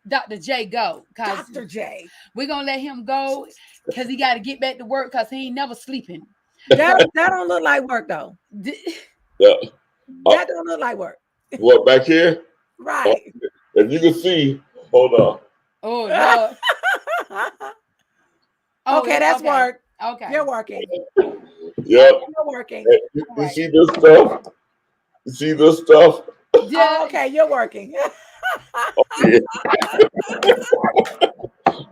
Dr. J go. Dr. J. We're gonna let him go because he got to get back to work because he ain't never sleeping. That don't look like work though. Yeah. That don't look like work. What back here? Right. If you can see, hold on. Oh Lord. Okay, that's work. Okay. You're working. Yep. You're working. You Right. see this stuff? You see this stuff? Yeah. Oh, okay, you're working. Oh, yeah.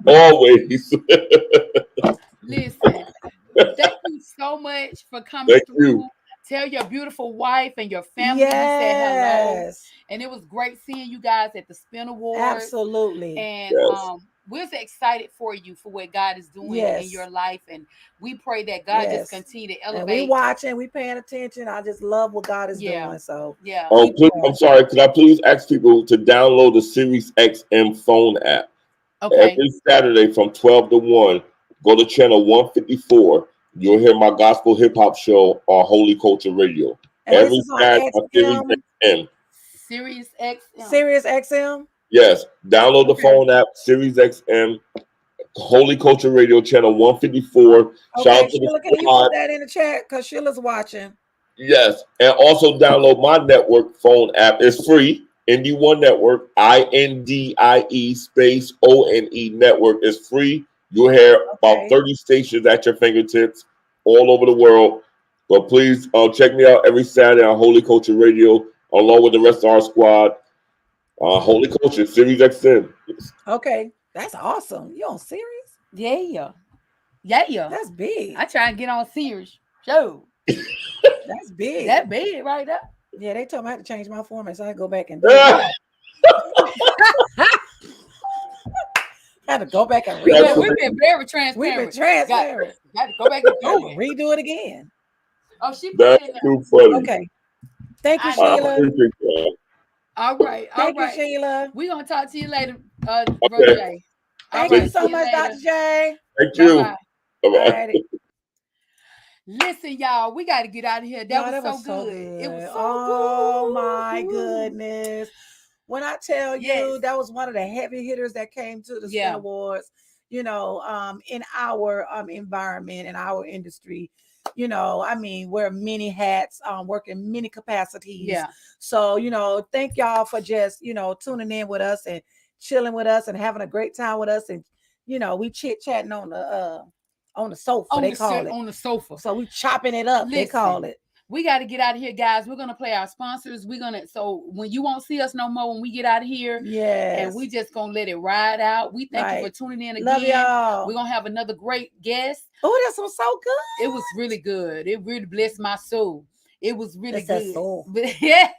Always. Listen, thank you so much for coming Thank through. you. Tell your beautiful wife and your family we said hello. Yes. And it was great seeing you guys at the Spin Awards. Absolutely. And Yes. we're so excited for you for what God is doing in Yes. your life. And we pray that God Yes. just continue to And elevate. we watching, we paying attention. I just love what God is Yeah. doing. So Yeah. Oh, keep please, going. I'm sorry. Could I please ask people to download the Series XM phone app? Okay. Every Saturday from 12 to 1, go to channel 154. You'll hear my gospel hip hop show on Holy Culture Radio. And Every this is on Saturday on Series XM, XM. Sirius X. Sirius XM. Yes, download the Okay. phone app, Series XM, Holy Culture Radio, channel 154. Shout Okay, out to the Sheila, can you squad. put that in the chat? Because Sheila's watching. Yes, and also download my network phone app. It's free. Indie One Network, INDIE space ONE network is free. You'll hear about Okay. 30 stations at your fingertips all over the world. But please check me out every Saturday on Holy Culture Radio, along with the rest of our squad. Holy Culture, Series XM. Okay, that's awesome. You on Sirius? Yeah. Yeah. That's big. I try and get on Sirius. Show. That's big. That big right there. Yeah, they told me I had to change my format, so I had to go back and do it. Ah, I had to go back and Yeah, redo Yeah, it. we've been very We've transparent. been transparent. Got to go back and Oh, do it. redo it again. Oh, she put that's it in there. too funny. Okay. Thank you, I I Sheila. appreciate that. All right. All Thank you, right. Sheila. We're going to talk to you later, Okay. Brother Jay. All Thank right, you so see much, later. Dr. J. Thank you. Bye-bye. Bye-bye. Alrighty. Listen, y'all, we got to get out of here. Y'all, That was so good. It was so Oh good. my goodness. When I tell you Yes. that was one of the heavy hitters that came to the Spin Yeah. Awards, in our environment, in our industry, I mean, wear many hats, work in many capacities. Yeah. So, thank y'all for just, tuning in with us and chilling with us and having a great time with us. And, we chit-chatting on the sofa, On they the, call it. on the sofa. So we chopping it up, they call Listen. it. We got to get out of here, guys. We're going to play our sponsors. So when you won't see us no more when we get out of here, Yes. and we just going to let it ride out. We thank you Right. for tuning in again. Love y'all. We're going to have another great guest. Oh, this was so good. It was really good. It really blessed my soul. It was really It's that good. soul. Yeah,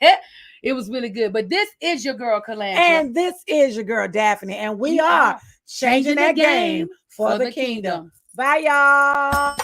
it was really good. But this is your girl, Calandra. And this is your girl, Daphne. And we are changing that game for the kingdom. Bye, y'all.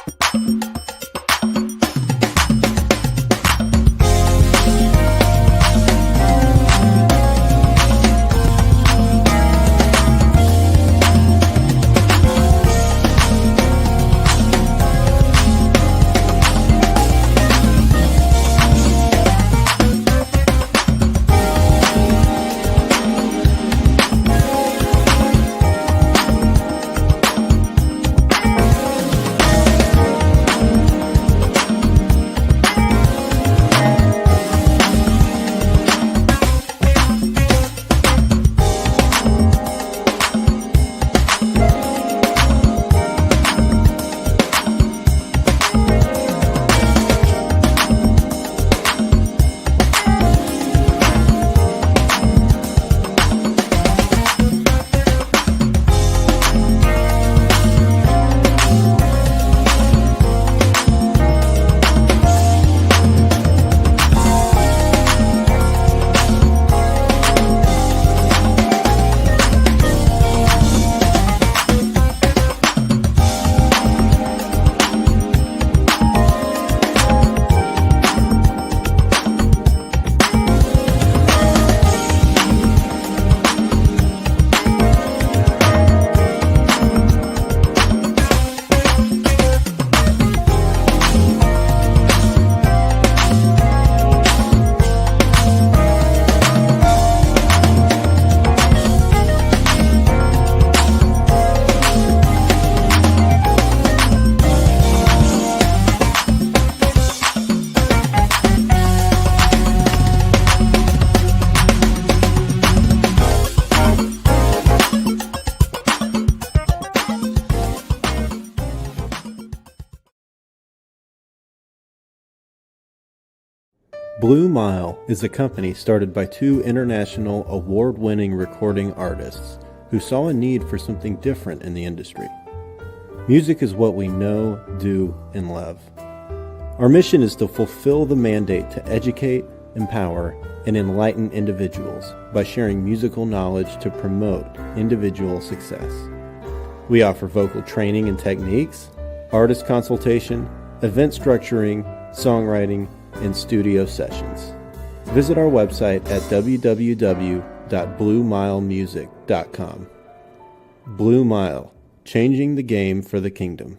BlueMile is a company started by two international award-winning recording artists who saw a need for something different in the industry. Music is what we know, do, and love. Our mission is to fulfill the mandate to educate, empower, and enlighten individuals by sharing musical knowledge to promote individual success. We offer vocal training and techniques, artist consultation, event structuring, songwriting, and studio sessions. Visit our website at www.bluemilemusic.com. Blue Mile, changing the game for the kingdom.